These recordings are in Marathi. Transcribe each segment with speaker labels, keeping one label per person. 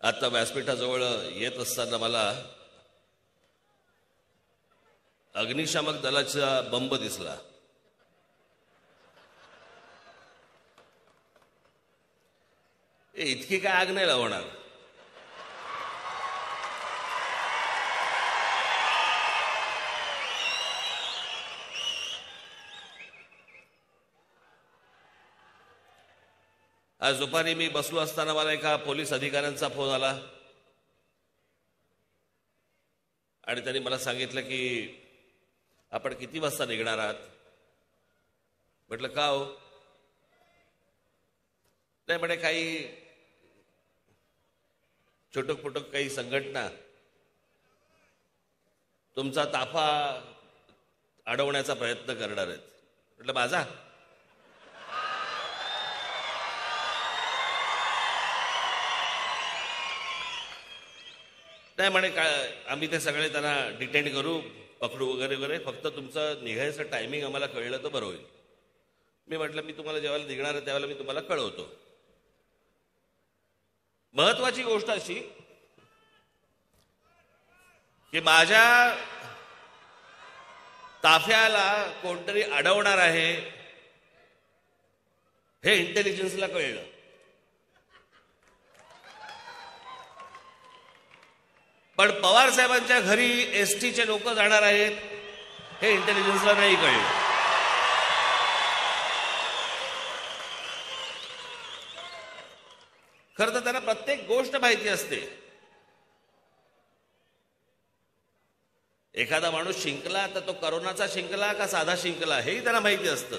Speaker 1: आता व्यासपीठाजवळ येत असताना मला अग्निशामक दलाचा बंब दिसला. इतकी काय आग नाही लावणार. आज दुपारी मी बसलो असताना मला एका पोलीस अधिकाऱ्यांचा फोन आला आणि त्यांनी मला सांगितलं की आपण किती वाजता निघणार आहात. म्हटलं का हो. नाही म्हणे काही छोटक पोटक काही संघटना तुमचा ताफा अडवण्याचा प्रयत्न करणार आहेत. म्हटलं माझा. नाही म्हणे काय आम्ही ते सगळे त्यांना डिटेन करू पकडू वगैरे वगैरे, फक्त तुमचं निघायचं टायमिंग आम्हाला कळलं तर बरं होईल. मी म्हटलं मी तुम्हाला जेव्हा निघणार आहे त्यावेळेला मी तुम्हाला कळवतो. महत्वाची गोष्ट अशी की माझ्या ताफ्याला कोणतरी अडवणार आहे हे इंटेलिजन्सला कळलं. पण पवार साहेबांच्या घरी एसटीचे लोक जाणार आहेत हे इंटेलिजन्सला नाही कळलं. खरं तर त्यांना प्रत्येक गोष्ट माहिती असते. एखादा माणूस शिंकला तर तो करोनाचा शिंकला का साधा शिंकला हेही त्यांना माहिती असतं.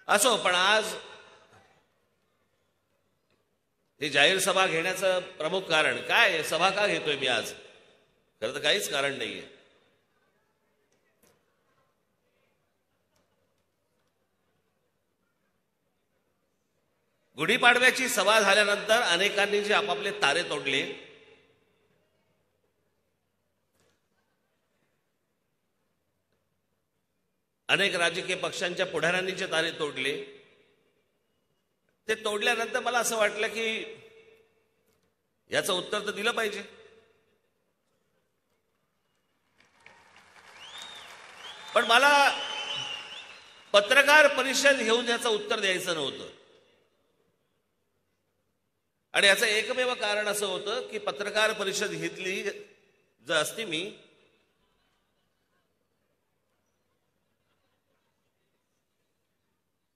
Speaker 1: असो, पण आज ही जाहीर सभा घेण्याचं प्रमुख कारण काय, सभा का घेतोय मी आज, खरं तर काहीच कारण नाहीये. गुढीपाडव्याची सभा झाल्यानंतर अनेकांनी जे आपापले तारे तोडले, अनेक राजकीय पक्षांच्या पुढाऱ्यांनी जे तारे तोडले, ते तोडल्यानंतर मला असं वाटलं की याचं उत्तर तर दिलं पाहिजे. पण मला पत्रकार परिषद घेऊन याचं उत्तर द्यायचं नव्हतं. आणि याचं एकमेव कारण असं होतं की पत्रकार परिषद घेतली जर असती मी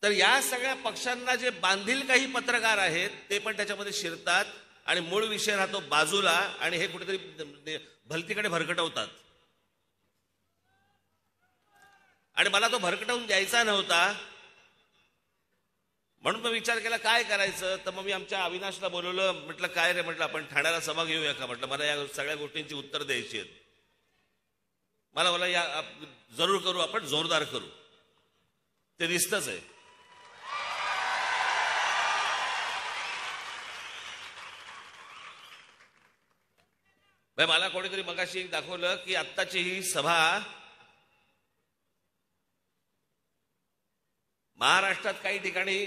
Speaker 1: तर या सगळ्या पक्षांना जे बांधील काही पत्रकार आहेत ते पण त्याच्यामध्ये शिरतात आणि मूळ विषय राहतो बाजूला आणि हे कुठेतरी भलतीकडे भरकटवतात. आणि मला तो भरकटवून द्यायचा नव्हता, म्हणून मग विचार केला काय करायचं. तर मग मी आमच्या अविनाशला बोलवलं. म्हटलं काय रे, म्हटलं आपण ठाण्याला सभा घेऊया का. म्हटलं मला या सगळ्या गोष्टींची उत्तर द्यायची आहेत. मला या जरूर करू, आपण जोरदार करू. ते दिसतच आहे. मला कोणीतरी मगाशी दाखवलं की आत्ताची ही सभा महाराष्ट्रात काही ठिकाणी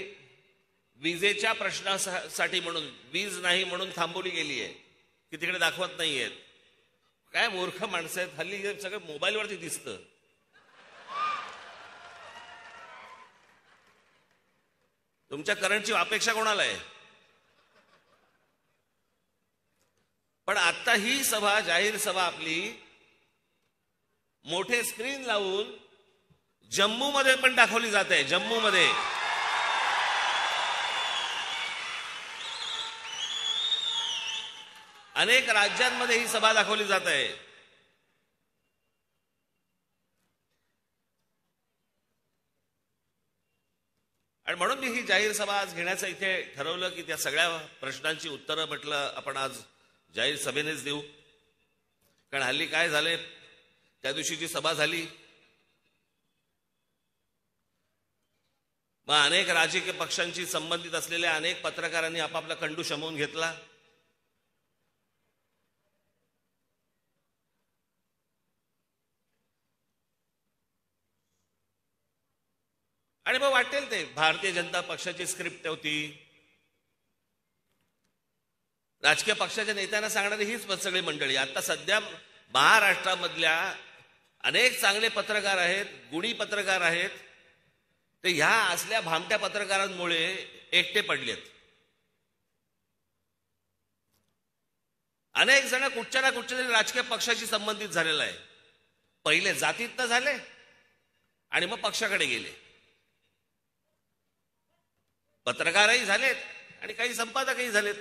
Speaker 1: विजेच्या प्रश्नासाठी म्हणून, वीज नाही म्हणून थांबवली गेली आहे की तिकडे दाखवत नाहीयेत. काय मूर्ख माणसं आहेत हल्ली, सगळं मोबाईलवरती दिसतं. तुमच्या करंटची अपेक्षा कोणाला आहे. पण आता ही सभा, जाहीर सभा आपली मोठे स्क्रीन लावून जम्मूमध्ये पण दाखवली जाते. जम्मूमध्ये अनेक राज्यांमध्ये ही सभा दाखवली जात आहे. आणि म्हणून मी ही जाहीर सभा आज घेण्याचं इथे ठरवलं की त्या सगळ्या प्रश्नांची उत्तरं म्हटलं आपण आज जाहीर सभेनेच देऊ. कारण हल्ली काय झाले, त्या दिवशीची सभा झाली, मग अनेक राजकीय पक्षांशी संबंधित असलेल्या अनेक पत्रकारांनी आपापला कंडू शमवून घेतला. आणि मग वाटते वाटेल ते. भारतीय जनता पक्षाची स्क्रिप्ट होती. राजकीय पक्षाच्या नेत्यांना सांगणारी हीच सगळी मंडळी. आता सध्या महाराष्ट्रामधल्या अनेक चांगले पत्रकार आहेत, गुणी पत्रकार आहेत, ते ह्या असल्या भामट्या पत्रकारांमुळे एकटे पडलेत. अनेक जण कुठच्या ना कुठच्या तरी राजकीय पक्षाशी संबंधित झालेला आहे. पहिले जातीतनं झाले आणि मग पक्षाकडे गेले. पत्रकारही झालेत आणि काही संपादकही झालेत.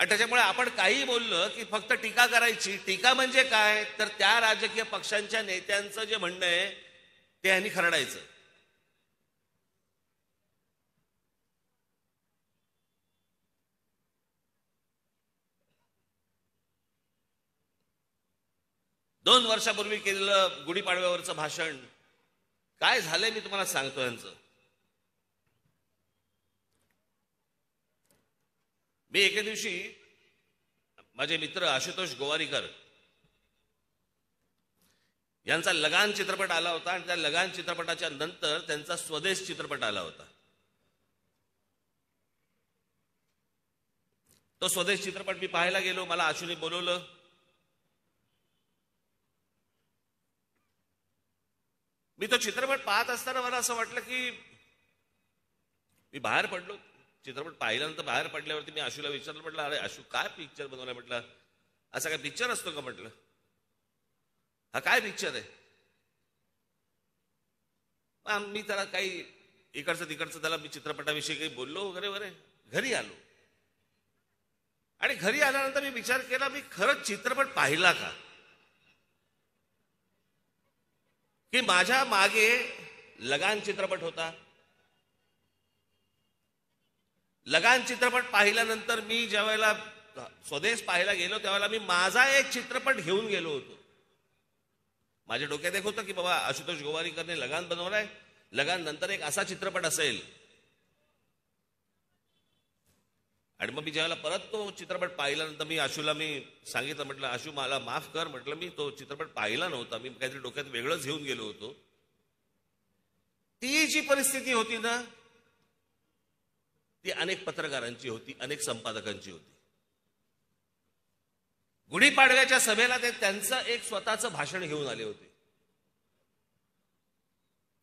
Speaker 1: आणि त्याच्यामुळे आपण काही बोललं की फक्त टीका करायची. टीका म्हणजे काय, तर त्या राजकीय पक्षांच्या नेत्यांचं जे म्हणणं आहे ते यांनी खरडायचं. दोन वर्षापूर्वी केलेलं गुढीपाडव्यावरचं भाषण काय झालंय मी तुम्हाला सांगतो. यांचं मी एके दिवशी माझे मित्र आशुतोष गोवारीकर यांचा लगान चित्रपट आला होता आणि त्या लगान चित्रपटाच्या नंतर त्यांचा स्वदेश चित्रपट आला होता. तो स्वदेश चित्रपट मी पाहायला गेलो. मला आशूने बोलवलं. मी तो चित्रपट पाहत असताना मला असं वाटलं की मी बाहेर पडलो. चित्रपट पाहिल्यानंतर बाहेर पडल्यावरती मी आशूला विचारलं, म्हटलं अरे आशू काय पिक्चर बनवलाय? म्हटलं असा काय पिक्चर असतो का? म्हटलं हा काय पिक्चर आहे? मी त्याला काही इकडचं तिकडचं त्याला मी चित्रपटाविषयी काही बोललो वगैरे वगैरे. घरी आलो आणि घरी आल्यानंतर मी विचार केला, मी खरंच चित्रपट पाहिला का? की माझ्या मागे लगान चित्रपट होता. लगान चित्रपट पाहिल्यानंतर मी ज्या वेळेला स्वदेश पाहायला गेलो त्यावेळेला मी माझा एक चित्रपट घेऊन गेलो होतो. माझ्या डोक्यात एक होतं की बाबा आशुतोष गोवारीकरने लगान बनवलाय, लगान नंतर एक असा चित्रपट असेल. आणि मग मी ज्यावेळेला परत तो चित्रपट पाहिल्यानंतर मी आशूला सांगितलं, म्हटलं आशू मला माफ कर, म्हटलं मी तो चित्रपट पाहिला नव्हता, मी काहीतरी डोक्यात वेगळंच घेऊन गेलो होतो. ती जी परिस्थिती होती ना ती अनेक पत्रकारांची होती, अनेक संपादकांची होती. गुढीपाडव्याच्या सभेला ते त्यांचं एक स्वतःचं भाषण घेऊन आले होते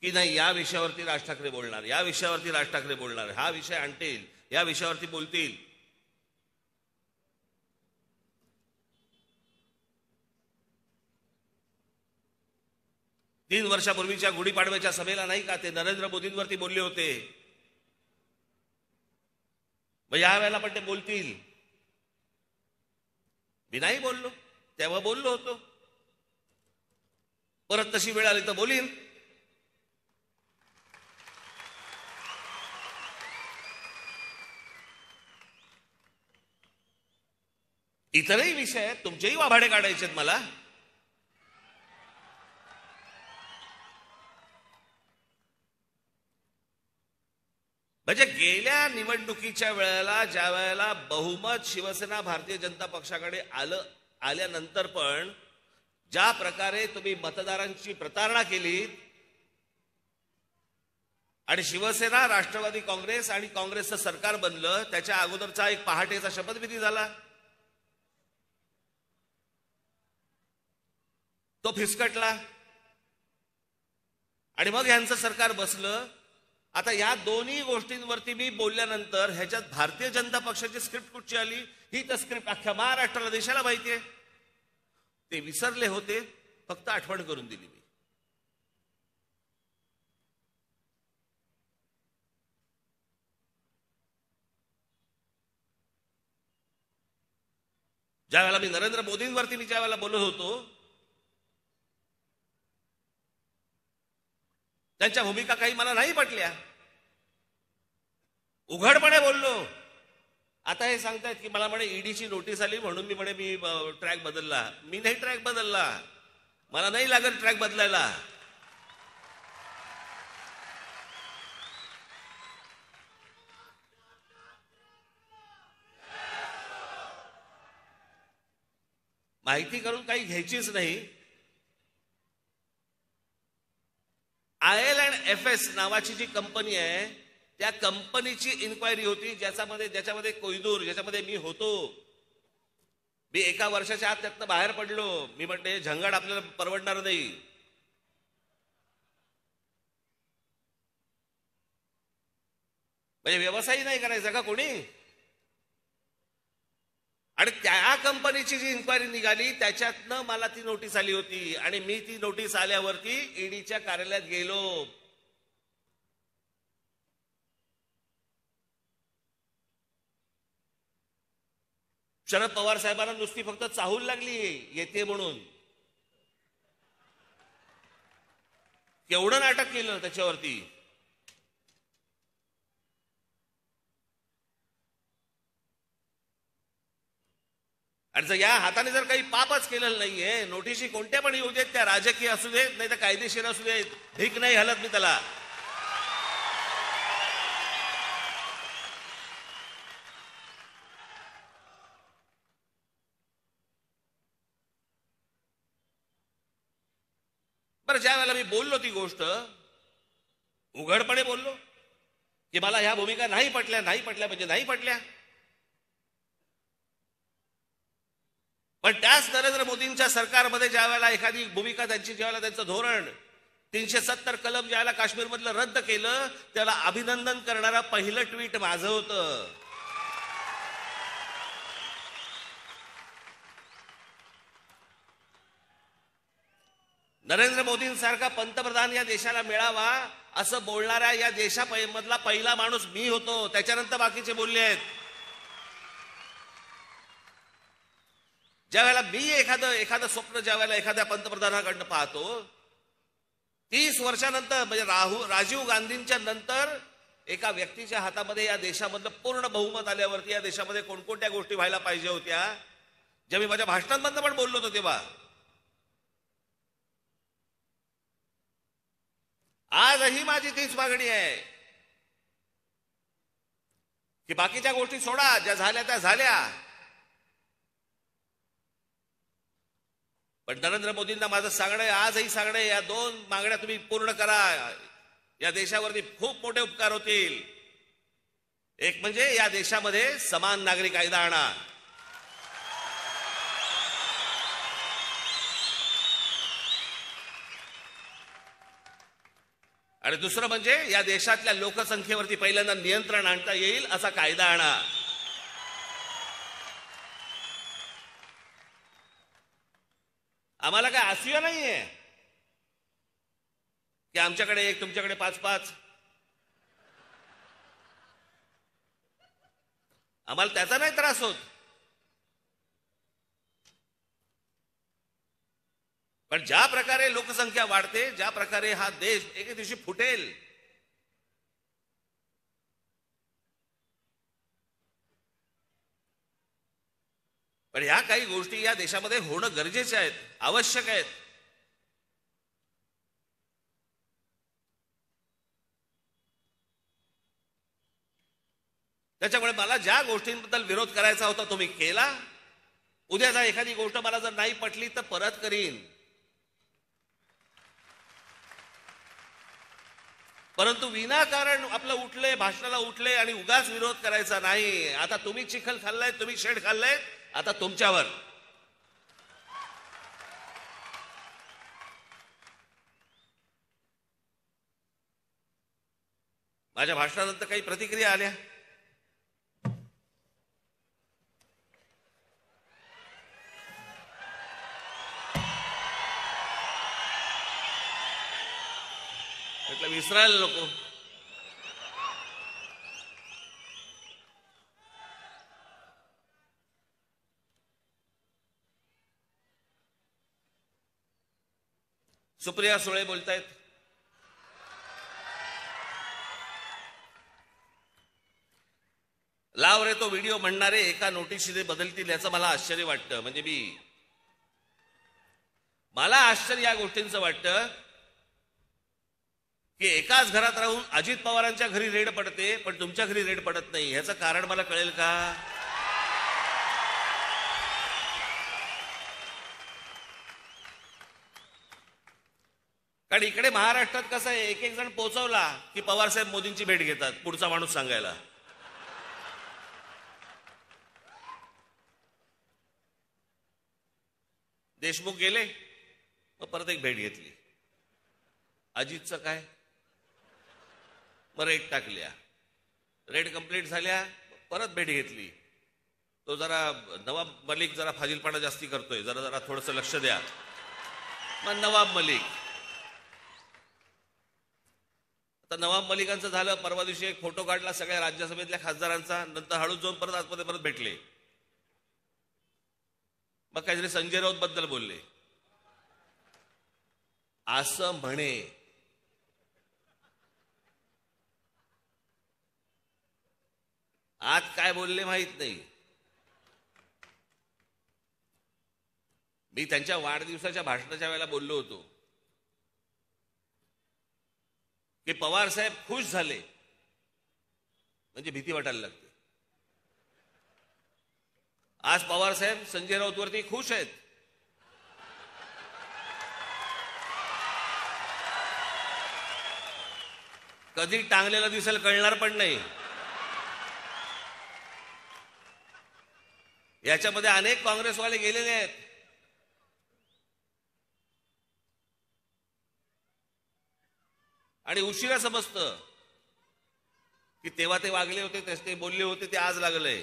Speaker 1: की नाही या विषयावरती राज ठाकरे बोलणार, या विषयावरती राज ठाकरे बोलणार, हा विषय आणतील, या विषयावरती बोलतील. तीन वर्षापूर्वीच्या गुढीपाडव्याच्या सभेला नाही का ते नरेंद्र मोदींवरती बोलले होते. मग या वेळेला पण ते बोलतील. मी नाही बोललो, तेव्हा बोललो होतो. परत तशी वेळ आली तर बोलीन. इतरही विषय आहेत, तुमचेही वाभाडे काढायचे आहेत मला. म्हणजे गेल्या निवडणुकीच्या वेळेला ज्या वेळेला बहुमत शिवसेना भारतीय जनता पक्षाकडे आल्यानंतर पण ज्या प्रकारे तुम्ही मतदारांची प्रतारणा केली आणि शिवसेना, राष्ट्रवादी काँग्रेस आणि काँग्रेसचं सरकार बनलं, त्याच्या अगोदरचा एक पहाटेचा शपथविधी झाला, तो फिसकटला आणि मग यांचं सरकार बसलं. आता या दोन्ही गोष्टींवरती मी बोलल्यानंतर ह्याच्यात भारतीय जनता पक्षाची स्क्रिप्ट कुठची आली? ही तर स्क्रिप्ट अख्ख्या महाराष्ट्राला, देशाला माहितीये. ते विसरले होते, फक्त आठवण करून दिली मी. ज्या वेळेला मी नरेंद्र मोदींवरती ज्या वेळेला बोलत होतो त्यांच्या भूमिका काही मला नाही पटल्या. उघडपणे बोललो. आता हे सांगतायत की मला म्हणे ईडीची नोटीस आली म्हणून मी ट्रॅक बदलला. मी नाही ट्रॅक बदलला, मला नाही लागत ट्रॅक बदलायला. माहिती करून काही घ्यायचीच नाही. IL&FS नावाची जी कंपनी आहे त्या कंपनीची इन्क्वायरी होती, ज्याच्यामध्ये कोयदूर, ज्याच्यामध्ये मी होतो. मी 1 वर्षाच्या आत त्यातनं बाहेर पडलो. मी म्हटलं हे झंगाट आपल्याला परवडणार नाही. म्हणजे व्यवसाय नाही करायचा का कोणी? आणि त्या कंपनीची जी इन्क्वायरी निघाली त्याच्यातनं मला ती नोटीस आली होती. आणि मी ती नोटीस आल्यावरती ईडीच्या कार्यालयात गेलो. शरद पवार साहेबांना नुसती फक्त चाहूल लागली येते म्हणून. केवढं नाटक केलं त्याच्यावरती. आणि जर या हाताने जर काही पापच केलेलं नाहीये, नोटीसी कोणत्या पण येऊ देत, त्या राजकीय असू देत नाही तर कायदेशीर असू देत, ठीक नाही हलत मी त्याला. बरं, ज्या वेळेला मी बोललो ती गोष्ट उघडपणे बोललो की मला ह्या भूमिका नाही पटल्या म्हणजे नाही पटल्या. पण त्याच नरेंद्र मोदींच्या सरकारमध्ये ज्या वेळेला एखादी भूमिका त्यांची, ज्यावेळेला त्यांचं धोरण 370 कलम ज्यावेळेला काश्मीरमधलं रद्द केलं त्याला अभिनंदन करणारा पहिलं ट्विट माझं होतं. नरेंद्र मोदींसारखा पंतप्रधान या देशाला मिळावा असं बोलणाऱ्या या देशामधला पहिला माणूस मी होतो. त्याच्यानंतर बाकीचे बोलले आहेत. ज्या वेळेला मी एखादं स्वप्न ज्या वेळेला एखाद्या पंतप्रधानाकडनं पाहतो, 30 वर्षानंतर म्हणजे राजीव गांधींच्या नंतर एका व्यक्तीच्या हातामध्ये या देशामधलं पूर्ण बहुमत आल्यावरती या देशामध्ये कोणकोणत्या गोष्टी व्हायला पाहिजे होत्या, ज्या मी माझ्या भाषणांमधनं पण बोललो होतो तेव्हा. आजही माझी तीच मागणी आहे की बाकीच्या गोष्टी सोडा, ज्या झाल्या त्या झाल्या. पण नरेंद्र मोदींना माझं सांगणं आहे, आजही सांगणं आहे, या 2 मागण्या तुम्ही पूर्ण करा. या देशावरती खूप मोठे उपकार होतील. एक म्हणजे या देशामध्ये समान नागरी कायदा आणा. आणि दुसरं म्हणजे या देशातल्या लोकसंख्येवरती पहिल्यांदा नियंत्रण आणता येईल असा कायदा आणा. आम्हाला काय असूया नाहीये की आमच्याकडे 1 तुमच्याकडे 5-5. आम्हाला त्याचा नाही त्रास होत. पण ज्या प्रकारे लोकसंख्या वाढते, ज्या प्रकारे हा देश एके दिवशी फुटेल, पण ह्या काही गोष्टी या देशामध्ये होणं गरजेचे आहेत, आवश्यक आहेत. त्याच्यामुळे मला ज्या गोष्टींबद्दल विरोध करायचा होता तो मी केला. उद्या जर एखादी गोष्ट मला जर नाही पटली तर परत करीन. परंतु विनाकारण आपलं उठले, भाषणाला उठले आणि उगाच विरोध करायचा नाही. आता तुम्ही चिखल खाल्लाय, तुम्ही शेड खाल्लाय, आता तुमच्यावर. माझ्या भाषणानंतर काही प्रतिक्रिया आल्या. म्हटलं विसरायला नको. सुप्रिया सुळे बोलतायत, लाव रे तो व्हिडिओ म्हणणारे एका नोटीशीने बदलतील याचं मला आश्चर्य वाटतं. म्हणजे मला आश्चर्य या गोष्टींचं वाटतं की एकाच घरात राहून अजित पवारांच्या घरी रेड पडते पण तुमच्या घरी रेड पडत नाही. ह्याचं कारण मला कळेल का? कारण इकडे महाराष्ट्रात कसं आहे, एक एक जण पोहोचवला की पवारसाहेब मोदींची भेट घेतात पुढचा माणूस सांगायला. देशमुख गेले, मग परत एक भेट घेतली. अजितचं काय, मग रेट टाकल्या, रेट कंप्लीट झाल्या, परत भेट घेतली. तो जरा नवाब मलिक जरा फाजीलपणा जास्ती करतोय, जरा जरा थोडंसं लक्ष द्या. मग नवाब मलिक, आता नवाब मलिकांचं झालं. परवा दिवशी एक फोटो काढला सगळ्या राज्यसभेतल्या खासदारांचा, नंतर हळूच जाऊन परत आतमध्ये परत भेटले. मग काहीतरी संजय राऊत बद्दल बोलले. असं म्हणे आज काय बोलले माहित नाही. मी त्यांच्या वाढदिवसाच्या भाषणाच्या वेळेला बोललो होतो की पवार साहेब खुश झाले म्हणजे भीती वाटायला लागते. आज पवार साहेब संजय राऊत वरती खुश आहेत. कधी टांगलेलं दिसेल कळणार पण नाही. याच्यामध्ये अनेक काँग्रेसवाले गेलेले आहेत. आणि उशिरा समजतं की तेव्हा ते वागले होते, ते बोलले होते, ते आज लागलंय.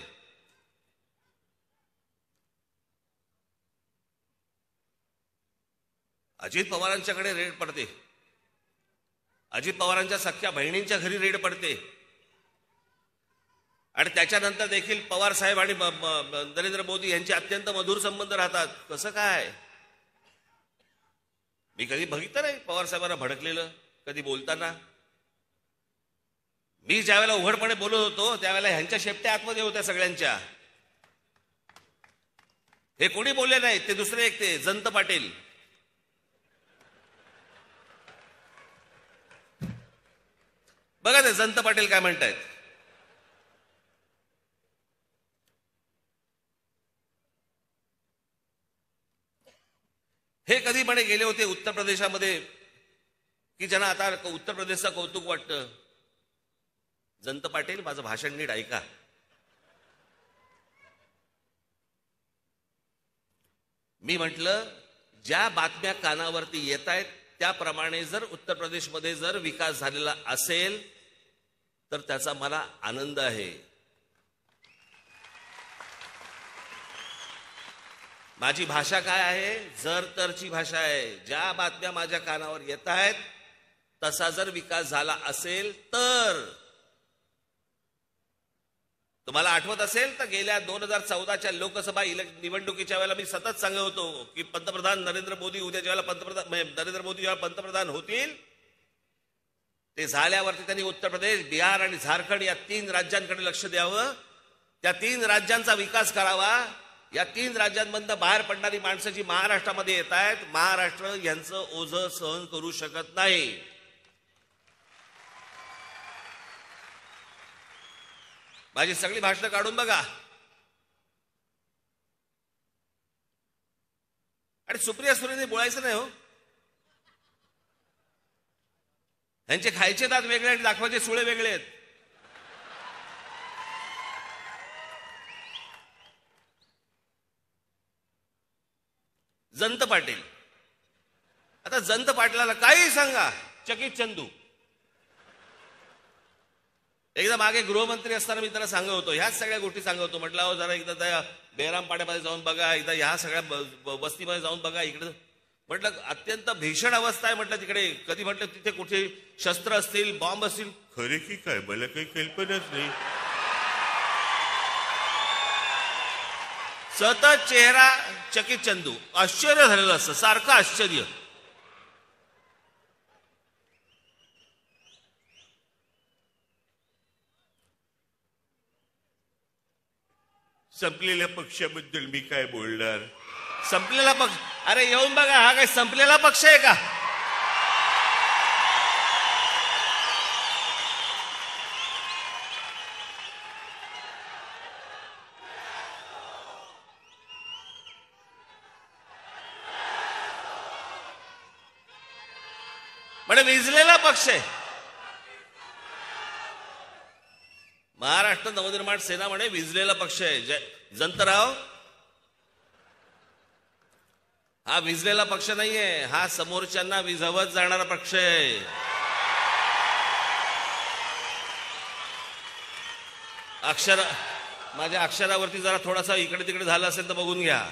Speaker 1: अजित पवारांच्याकडे रेड पडते, अजित पवारांच्या सख्या बहिणींच्या घरी रेड पडते, आणि त्याच्यानंतर देखील पवार साहेब आणि नरेंद्र मोदी यांचे अत्यंत मधुर संबंध राहतात. कसं काय, मी कधी बघितलं नाही पवार साहेबांना भडकलेलं कधी बोलताना. मी ज्यावेळेला उघडपणे बोलत होतो त्यावेळेला ह्यांच्या शेपट्या आतमध्ये होत्या सगळ्यांच्या. हे कोणी बोलले नाही, ते दुसरे एक, ते जयंत पाटील. बघा ते जयंत पाटील काय म्हणतायत. हे कधी म्हणे गेले होते उत्तर प्रदेशामध्ये की ज्यांना आता उत्तर प्रदेशचा कौतुक वाटतं. जयंत पाटील, माझं भाषण नीट ऐका. मी म्हटलं ज्या बातम्या कानावरती येत आहेत त्याप्रमाणे जर उत्तर प्रदेशमध्ये जर विकास झालेला असेल तर त्याचा मला आनंद आहे. माझी भाषा काय आहे, जर तरची भाषा आहे. ज्या बातम्या माझ्या कानावर येत आहेत तसा जर विकास झाला असेल तर. तुम्हाला आठवत असेल तर गेल्या 2014च्या लोकसभा निवडणुकीच्या वेळेला मी सतत सांगत होतो की पंतप्रधान नरेंद्र मोदी उद्या ज्यावेळेला नरेंद्र मोदी जेव्हा पंतप्रधान होतील ते झाल्यावरती त्यांनी उत्तर प्रदेश, बिहार आणि झारखंड या 3 राज्यांकडे लक्ष द्यावं. त्या 3 राज्यांचा विकास करावा. या 3 राज्यांमधनं बाहेर पडणारी माणसं जी महाराष्ट्रामध्ये येत आहेत, महाराष्ट्र यांचं ओझं सहन करू शकत नाही. माझी सगळी भाषणं काढून बघा. आणि सुप्रिया सुळेंनी बोलायचं नाही हो. यांचे खायचे दात वेगळे आणि दाखवायचे सुळे वेगळे आहेत. जयंत पाटील, आता जयंत पाटलाला काही सांगा, चकित चंदू. एकदा मागे गृहमंत्री असताना मी त्याला सांगत होतो, ह्याच सगळ्या गोष्टी सांगत होतो. म्हटलं अहो जरा एकदा त्या बेराम पाड्यामध्ये जाऊन बघा, एकदा ह्या सगळ्या वस्तीमध्ये जाऊन बघा. इकडे म्हटलं अत्यंत भीषण अवस्था आहे म्हटलं तिकडे. कधी म्हटलं तिथे कुठे शस्त्र असतील, बॉम्ब असतील. खरे की काय मला काही कल्पनाच नाही. सतत चेहरा चकित चंदू. आश्चर्य झालेलं असतं, सारखं आश्चर्य. संपलेल्या पक्षाबद्दल मी काय बोलणार. संपलेला पक्ष, अरे येऊन बघा, हा काय संपलेला पक्ष आहे का. पण विजलेला पक्ष आहे. महाराष्ट्र नवनिर्माण सेना म्हणे विजलेला पक्ष आहे. जंतराव हा विजलेला पक्ष नाहीये, हा समोरच्यांना विझवत जाणारा पक्ष आहे. माझ्या अक्षरावरती जरा थोडासा इकडे तिकडे झाला असेल तर बघून घ्या.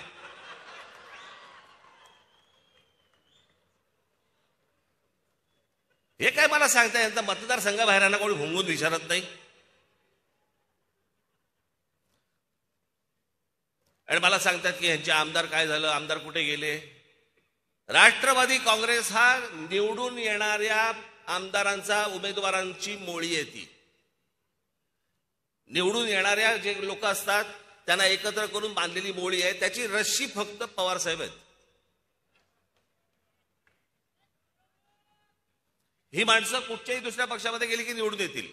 Speaker 1: हे काय मला सांगताय, यांचा मतदारसंघाबाहेरांना कोणी भुंगून विचारत नाही. आणि मला सांगतात की यांचे आमदार काय झालं, आमदार कुठे गेले. राष्ट्रवादी काँग्रेस हा निवडून येणाऱ्या आमदारांचा, उमेदवारांची मोळी आहे. ती निवडून येणाऱ्या जे लोक असतात त्यांना एकत्र करून बांधलेली मोळी आहे. त्याची रस्सी फक्त पवार साहेब आहेत. ही माणसं कुठच्याही दुसऱ्या पक्षामध्ये गेली की निवडून येतील.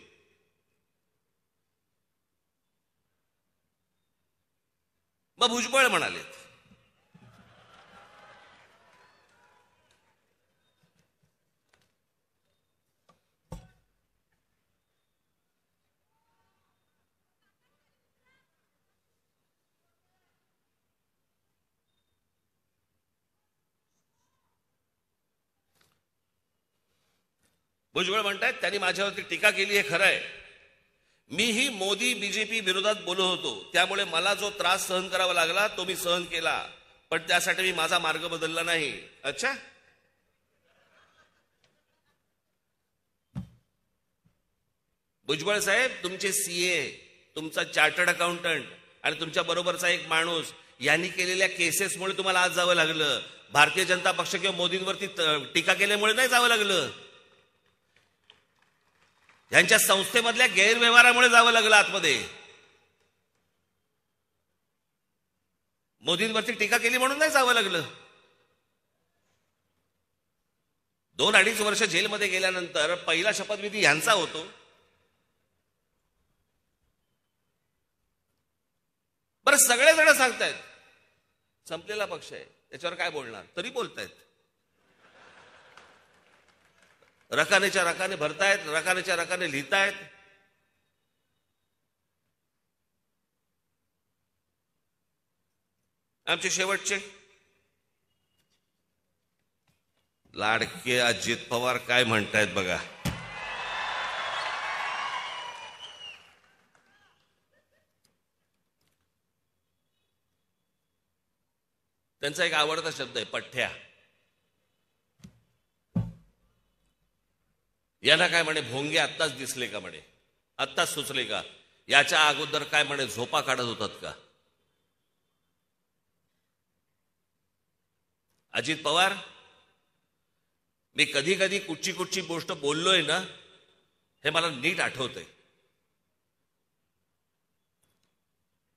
Speaker 1: मग भुजबळ म्हणाले भुजबळ म्हणतात त्यांनी माझ्यावरती टीका केली, हे खरं आहे. मीही मोदी बीजेपी विरोधात बोलत होतो, त्यामुळे मला जो त्रास सहन करावा लागला तो मी सहन केला, पण त्यासाठी मी माझा मार्ग बदलला नाही. अच्छा, भुजबळ साहेब तुमचे सीए, तुमचा चार्टर्ड अकाउंटंट आणि तुमच्या बरोबरचा एक माणूस यांनी केलेल्या केसेसमुळे तुम्हाला आज जावं लागलं. भारतीय जनता पक्ष किंवा मोदींवरती टीका केल्यामुळे नाही जावं लागलं. यांच्या संस्थेमधल्या गैरव्यवहारामुळे जावं लागलं आतमध्ये. मोदींवरती टीका केली म्हणून नाही जावं लागलं. 2-2.5 वर्ष जेलमध्ये गेल्यानंतर पहिला शपथविधी यांचा होतो. बरं, सगळेजण सांगतायत संपलेला पक्ष आहे, त्याच्यावर काय बोलणार, तरी बोलतायत. रकानेच्या रकाने भरतायत, रकानेच्या रकाने लिहितायत. आमचे शेवटचे लाडके अजित पवार काय म्हणतायत बघा. त्यांचा एक आवडता शब्द आहे पठ्ठ्या. यांना काय म्हणे, भोंगे आत्ताच दिसले का म्हणे, आत्ताच सुचले का, याच्या अगोदर काय म्हणे झोपा काढत होतात का. अजित पवार, मी कधी कधी कुठची कुठची गोष्ट बोललोय ना, हे मला नीट आठवतंय.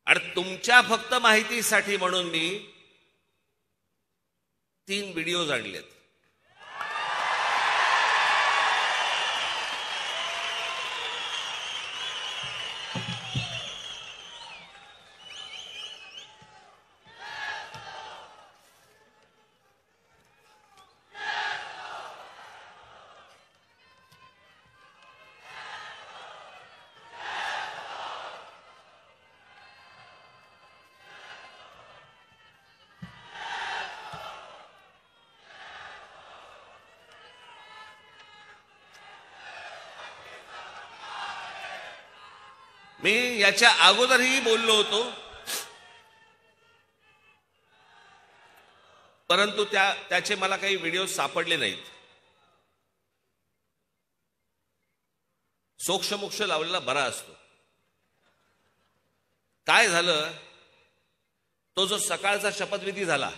Speaker 1: आणि तुमच्या फक्त माहितीसाठी म्हणून मी 3 व्हिडिओज आणलेत. मी याच्या अगोदरही बोललो होतो, परंतु त्याचे मला काही व्हिडिओ सापडले नाहीत. सोक्षमोक्ष लावलेला बरा असतो. काय झालं, तो जो सकाळचा शपथविधी झाला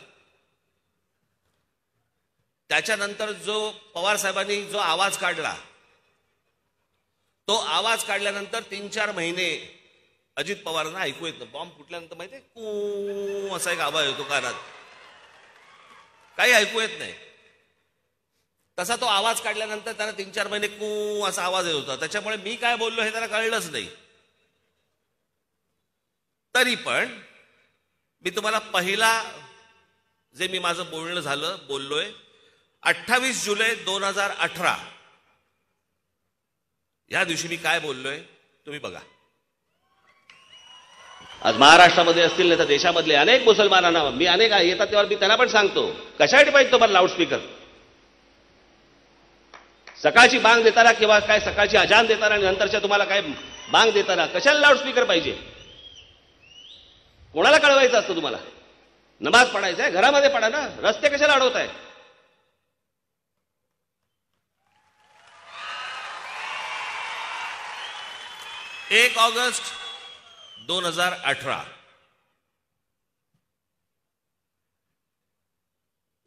Speaker 1: त्याच्यानंतर जो पवार साहेबांनी जो आवाज काढला, तो आवाज काढल्यानंतर 3-4 महिने अजित पवारांना ऐकू येत नाही. बॉम्ब फुटल्यानंतर माहितीये कू असा एक आवाज येतो कानात, काही ऐकू येत नाही. तसा तो आवाज काढल्यानंतर त्यांना 3-4 महिने कू असा आवाज येत होता. त्याच्यामुळे मी काय बोललो हे त्याला कळलंच नाही. तरी पण मी तुम्हाला पहिला जे मी माझं बोलणं बोललोय 28 जुलै 2018 या दिवशी मी काय बोललोय तुम्ही बघा.
Speaker 2: आज महाराष्ट्रामध्ये असतील नाही तर देशामधले अनेक मुसलमानांना मी अनेक येतात तेव्हा मी त्यांना पण सांगतो, कशासाठी पाहिजे तुम्हाला लाऊडस्पीकर? सकाळची बांग देताना किंवा काय सकाळची अजान देताना आणि नंतरच्या तुम्हाला काय बांग देताना कशाला लाऊडस्पीकर पाहिजे? कोणाला कळवायचं असतं तुम्हाला? नमाज पढायचा आहे घरामध्ये पडा ना, रस्ते कशाला अडवताय?
Speaker 1: 1 ऑगस्ट 2018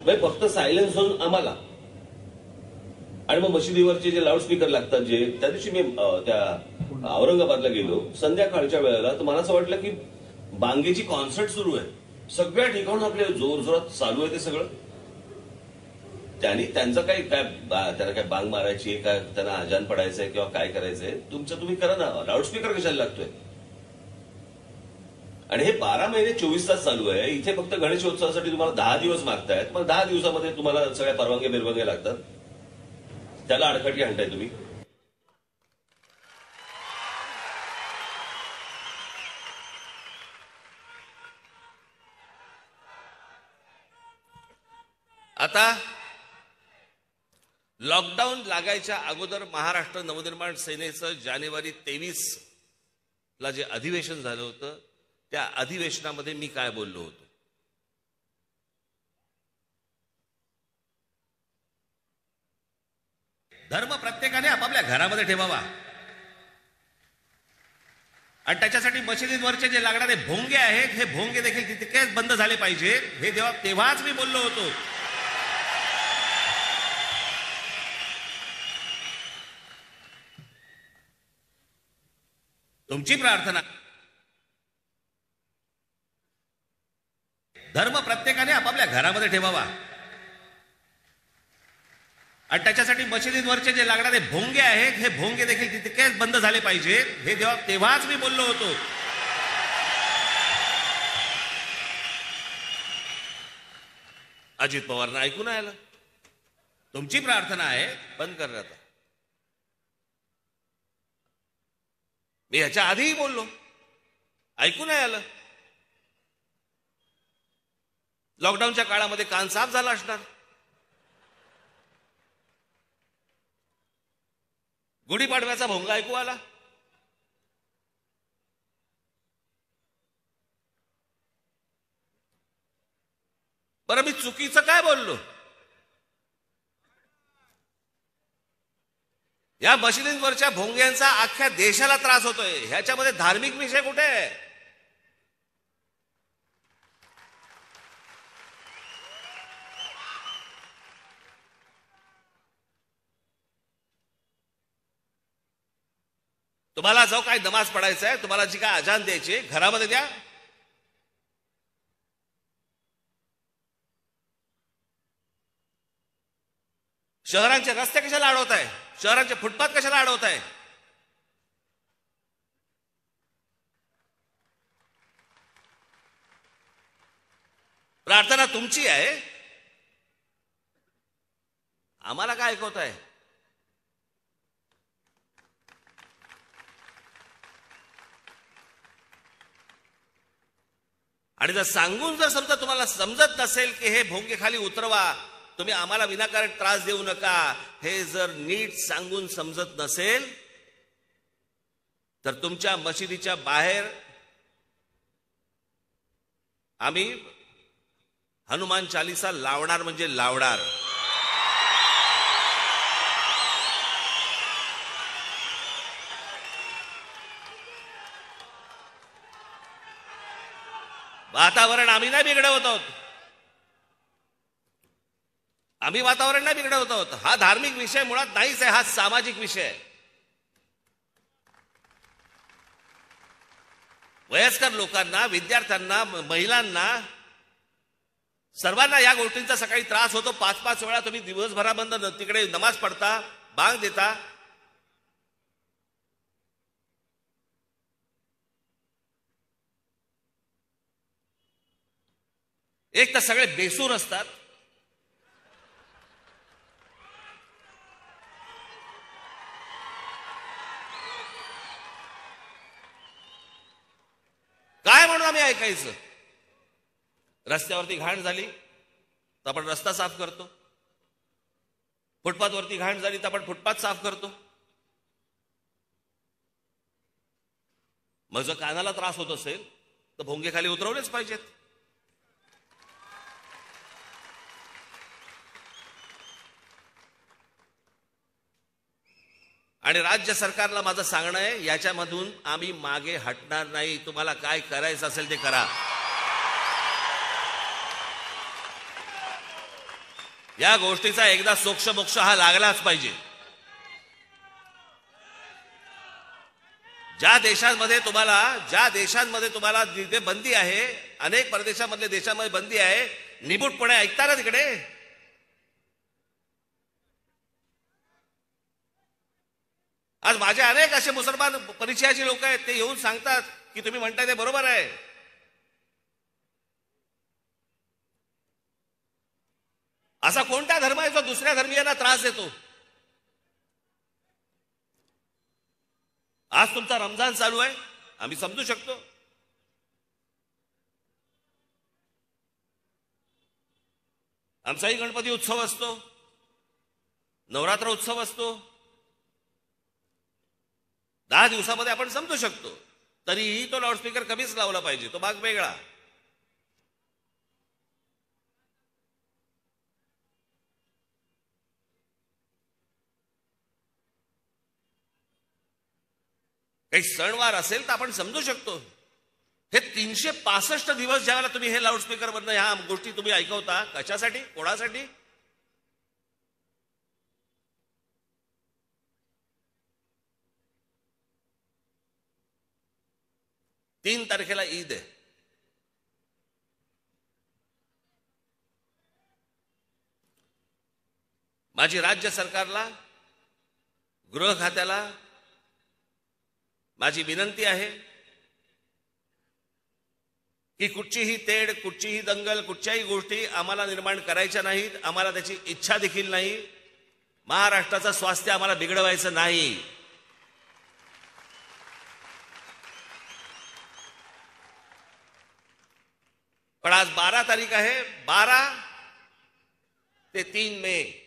Speaker 3: फक्त सायलेन्स होऊन आम्हाला आणि मग मशिदीवरचे जे लाऊडस्पीकर लागतात जे त्या दिवशी मी त्या औरंगाबादला गेलो संध्याकाळच्या वेळेला, तर मला असं वाटलं की बांगेची कॉन्सर्ट सुरू आहे. सगळ्या ठिकाणून आपल्या जोर जोरात चालू आहे ते सगळं. त्यांचं काही काय त्यांना काय बांग मारायची आहे काय, त्यांना अजान पडायचंय किंवा काय करायचंय, तुमचं तुम्ही करा ना. लाऊडस्पीकर कशाला लागतोय? आणि हे 12 महिने 24 तास चालू आहे. इथे फक्त गणेशोत्सवासाठी तुम्हाला 10 दिवस मागतायत, मग 10 दिवसामध्ये तुम्हाला सगळ्या परवानग्या बिरवानग्या लागतात. त्याला अडखटी आणताय तुम्ही.
Speaker 1: आता लॉकडाऊन लागायच्या अगोदर महाराष्ट्र नवनिर्माण सेनेचं जानेवारी 23 ला जे अधिवेशन झालं होतं त्या अधिवेशनामध्ये मी काय बोललो होतो? धर्म प्रत्येकाने आपापल्या घरामध्ये ठेवावा आणि त्याच्यासाठी मशिदींवरचे जे लागणारे भोंगे आहेत हे भोंगे देखील तितकेच बंद झाले पाहिजेत. हे तेव्हाच मी बोललो होतो. तुमची प्रार्थना, धर्म प्रत्येकाने आपापल्या घरामध्ये ठेवावा आणि त्याच्यासाठी मशिदींवरचे जे लागणारे भोंगे आहेत हे भोंगे देखील तितकेच बंद झाले पाहिजेत. हे तेव्हाच मी बोललो होतो. अजित पवारांना ऐकून आलं. तुमची प्रार्थना आहे बंद करण्यात. मी ह्याच्या आधीही बोललो, ऐकू नाही आलं. लॉकडाऊनच्या काळामध्ये कान साफ झाला असणार. गुढीपाडव्याचा भोंगा ऐकू आला. बरं मी चुकीचं काय बोललो? या मशिदींवरच्या भोंग्यांचा अख्ख्या देशाला त्रास होतोय. ह्याच्यामध्ये धार्मिक विषय कुठे आहे? तुम्हाला जो काय नमाज पडायचा आहे, तुम्हाला जी काय अजान द्यायची घरामध्ये द्या. शहरांचे रस्ते कशाला अडवताय? शहरांचे फुटपाथ कशाला अडवताय? प्रार्थना तुमची आहे, आम्हाला काय ऐकवताय? आणि जर सांगून जर समजा तुम्हाला समजत नसेल की हे भोंगे खाली उतरवा, तुम्ही आम्हाला विनाकारण त्रास देऊ नका, हे जर नीट सांगून समजत नसेल तर तुमच्या मशिदीच्या बाहेर आम्ही हनुमान चालीसा लावणार म्हणजे लावणार. वातावरण आम्ही नाही बिघडवत आहोत. आम्ही वातावरण नाही बिघडवत आहोत. हा धार्मिक विषय मुळात नाहीच आहे, हा सामाजिक विषय आहे. वयस्कर लोकांना, विद्यार्थ्यांना, महिलांना, सर्वांना या गोष्टींचा सकाळी त्रास होतो. 5-5 वेळा तुम्ही दिवसभराबंद तिकडे नमाज पडता, बांग देता. एक तर सगळे बेसूर असतात, ऐकायचं. रस्त्यावरती घाण झाली तर आपण रस्ता साफ करतो, फुटपाथवरती घाण झाली तर आपण फुटपाथ साफ करतो. मग जर कानाला त्रास होत असेल तर भोंगे खाली उतरवलेच पाहिजेत. आणि राज्य सरकारला माझं सांगणं आहे, याच्यामधून आम्ही मागे हटणार नाही. तुम्हाला काय करायचं असेल ते करा. या गोष्टीचा एकदा सोक्षमोक्ष हा लागलाच पाहिजे. ज्या देशांमध्ये तुम्हाला तिथे बंदी आहे, अनेक परदेशामधल्या देशांमध्ये बंदी आहे, निमूटपणे ऐकता ना तिकडे. आज माझे अनेक असे मुसलमान परिचयाचे लोक आहेत, ते येऊन सांगतात की तुम्ही म्हणताय ते बरोबर आहे. असा कोणता धर्म आहे जो दुसऱ्या धर्मीयांना त्रास देतो? आज तुमचा रमजान चालू आहे, आम्ही समजू शकतो. आमचाही गणपती उत्सव असतो, नवरात्र उत्सव असतो. 10 दिवसामध्ये आपण समजू शकतो. तरीही तो लाऊडस्पीकर कमीच लावला पाहिजे, तो भाग वेगळा. काही सणवार असेल तर आपण समजू शकतो. हे 365 दिवस ज्यावेळेला तुम्ही हे लाऊडस्पीकर मधनं ह्या गोष्टी तुम्ही ऐकवता, कशासाठी, कोणासाठी? 3 तारखेला ईद आहे. माझी राज्य सरकारला, गृह खात्याला माझी विनंती आहे की कुठचीही तेढ, कुठचीही दंगल, कुठच्याही गोष्टी आम्हाला निर्माण करायच्या नाहीत. आम्हाला त्याची इच्छा देखील नाही. महाराष्ट्राचं स्वास्थ्य आम्हाला बिघडवायचं नाही. पण आज 12 तारीख आहे. 12 ते 3 मे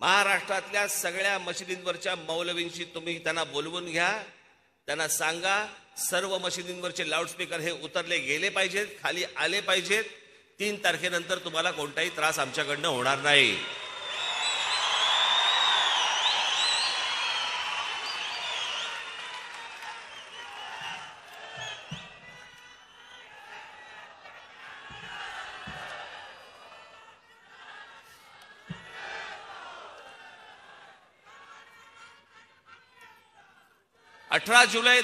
Speaker 1: महाराष्ट्रातल्या सगळ्या मशिदींवरच्या मौलवींशी तुम्ही त्यांना बोलवून घ्या. त्यांना सांगा सर्व मशिदींवरचे लाऊडस्पीकर हे उतरले गेले पाहिजेत, खाली आले पाहिजेत. 3 तारखेनंतर तुम्हाला कोणताही त्रास आमच्याकडनं होणार नाही. अठरा जुलै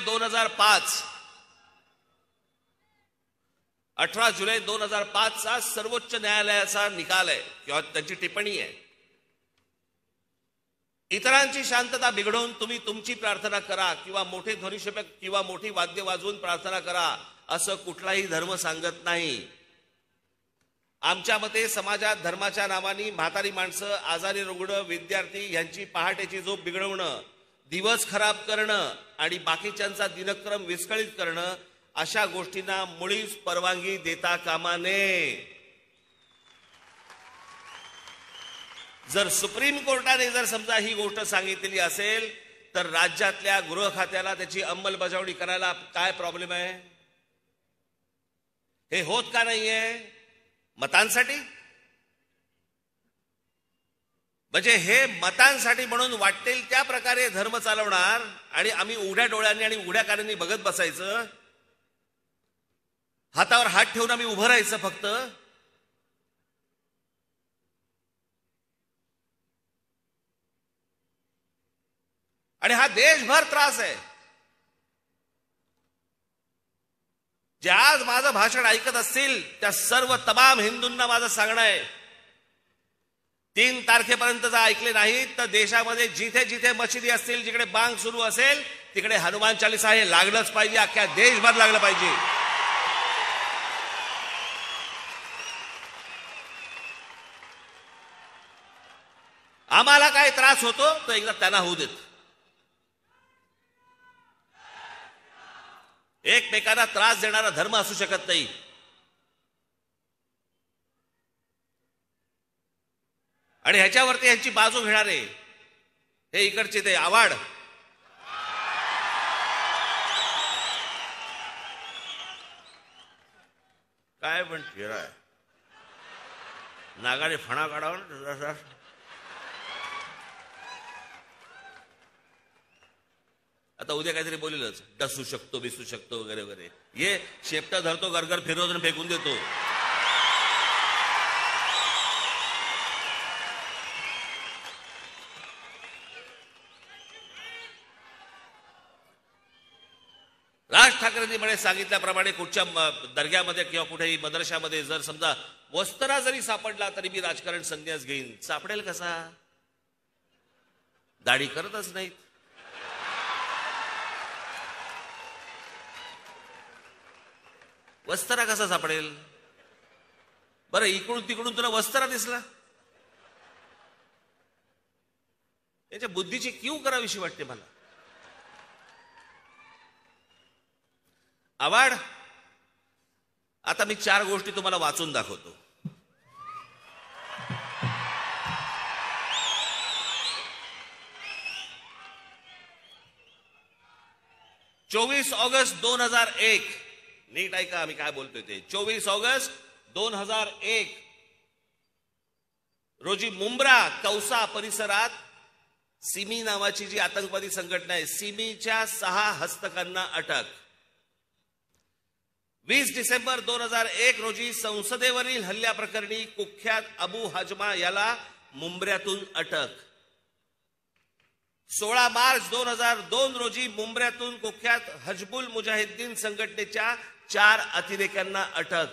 Speaker 1: 2005 चा सर्वोच्च न्यायालयाचा निकाल आहे किंवा त्यांची टिप्पणी आहे. इतरांची शांतता बिघडवून तुम्ही तुमची प्रार्थना करा किंवा मोठे ध्वनिक्षेपक किंवा मोठी वाद्य वाजवून प्रार्थना करा असं कुठलाही धर्म सांगत नाही. आमच्या मते समाजात धर्माच्या नावाने म्हातारी माणसं, आजारी रुग्ण, विद्यार्थी यांची पहाटेची झोप बिघडवणं, दिवस खराब करणं आणि बाकीच्यांचा दिनक्रम विस्कळीत करणं अशा गोष्टींना मुळीच परवानगी देता कामा नये. जर सुप्रीम कोर्टाने जर समजा ही गोष्ट सांगितलेली असेल तर राज्यातल्या गृह खात्याला त्याची अंमलबजावणी करायला काय प्रॉब्लेम आहे? हे होत का नाहीये? मतांसाठी? म्हणजे हे मतांसाठी म्हणून वाटेल त्या प्रकारे धर्म चालवणार आणि आम्ही उघड्या डोळ्यांनी आणि उघड्या कानांनी बघत बसायचं, हातावर हात ठेवून आम्ही उभं राहायचं फक्त. आणि हा देशभर त्रास आहे. जे आज माझं भाषण ऐकत असतील त्या सर्व तमाम हिंदूंना माझं सांगणं आहे, 3 तारखेपर्यंत जर ऐकले नाहीत तर देशामध्ये जिथे जिथे मशिदी असतील, जिकडे बांग सुरू असेल तिकडे हनुमान चालीसा हे लागलंच पाहिजे. अख्ख्या देशभर लागलं पाहिजे. आम्हाला काय त्रास होतो तर एकदा त्यांना होऊ देत. एकमेकांना त्रास देणारा धर्म असू शकत नाही. आणि ह्याच्यावरती यांची बाजू घेणारे हे इकडचे ते आवाड, काय पण फिराय नागाने फणा काढावा. आता उद्या काहीतरी बोलेलच, डसू शकतो, बिसू शकतो वगैरे वगैरे. ये शेपटा धरतो, गरगर फिरवतो आणि फेकून देतो. राज ठाकरेंनी म्हणे सांगितल्याप्रमाणे कुठच्या दर्ग्यामध्ये किंवा कुठेही मदरशामध्ये जर समजा वस्त्रा जरी सापडला तरी मी राजकारण संन्यास घेईन. सापडेल कसा? दाढी करतच नाहीत. वस्त्रा कसा सापडेल? बरं, इकडून तिकडून तुला वस्त्रा दिसला? याच्या बुद्धीची कीव करावीशी वाटते मला. आवाड, आता मी 4 गोष्टी तुम्हाला वाचून दाखवतो. 24 ऑगस्ट 2001, नीट ऐका आम्ही काय बोलतोय ते. 24 ऑगस्ट 2001 रोजी मुंब्रा कौसा परिसरात सिमी नावाची जी आतंकवादी संघटना आहे, सिमीच्या 6 हस्तकांना अटक. 20 डिसेंबर 2001 रोजी संसदेवरील हल्ल्याप्रकरणी कुख्यात अबू हाजमा याला मुंब्र्यातून अटक. 16 मार्च 2002 रोजी मुंब्र्यातून कुख्यात हजबुल मुजाहिद्दीन संघटनेच्या 4 अतिरेक्यांना अटक.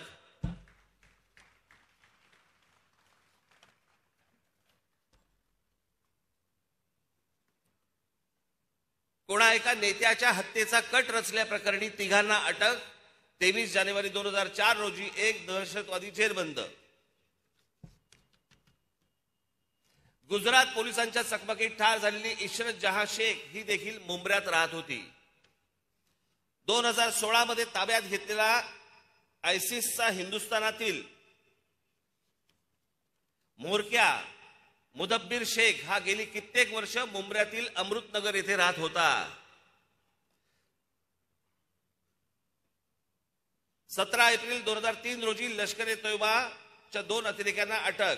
Speaker 1: कोणा एका नेत्याच्या हत्येचा कट रचल्याप्रकरणी 3घांना अटक. 23 जानेवारी 2004 रोजी एक दहशतवादी जेरबंद. गुजरात पोलिसांच्या चकमकीत ठार झालेली इशरत जहां शेख ही देखील मुंब्र्यात राहत होती. 2016 मध्ये ताब्यात घेतलेला आयसिसचा हिंदुस्थानातील म्होरक्या मुदब्बिर शेख हा गेली कित्येक वर्ष मुंब्र्यातील अमृतनगर येथे राहत होता. 17 एप्रिल 2003 रोजी लष्कर-ए तोयबाच्या 2 अतिरेक्यांना अटक.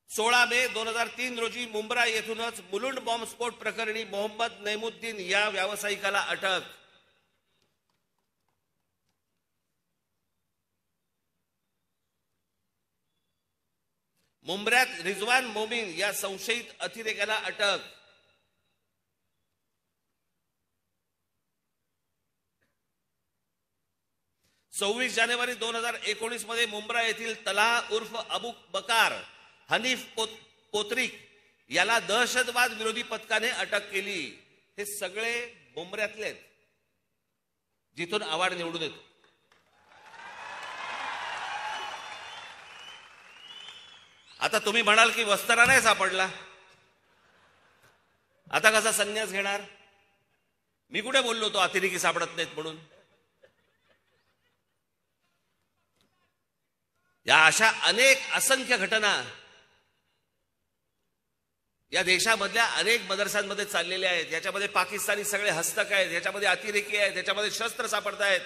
Speaker 1: 16 मे 2003 रोजी मुंब्रा येथूनच मुलुंड बॉम्बस्फोट प्रकरणी मोहम्मद नैमुद्दीन या व्यावसायिकाला अटक. मुंब्र्यात रिजवान मोमीन या संशयित अतिरेक्याला अटक. सव्वीस जानेवारी 2019 मध्ये मुंब्रा येथील तलाह उर्फ अबू बकार हनीफ पोत्रिक याला दहशतवाद विरोधी पथकाने अटक केली. हे सगळे मुंब्र्यातले आहेत, जिथून आवाड निवडून येतो. आता तुम्ही म्हणाल की वस्त्रा नाही सापडला, आता कसा संन्यास घेणार? मी कुठे बोललो तो अतिरेकी सापडत नाहीत म्हणून? या अशा अनेक असंख्य घटना या देशामधल्या अनेक मदरसांमध्ये चाललेल्या आहेत. याच्यामध्ये पाकिस्तानी सगळे हस्तक आहेत, याच्यामध्ये अतिरेकी आहेत, याच्यामध्ये शस्त्र सापडतायत.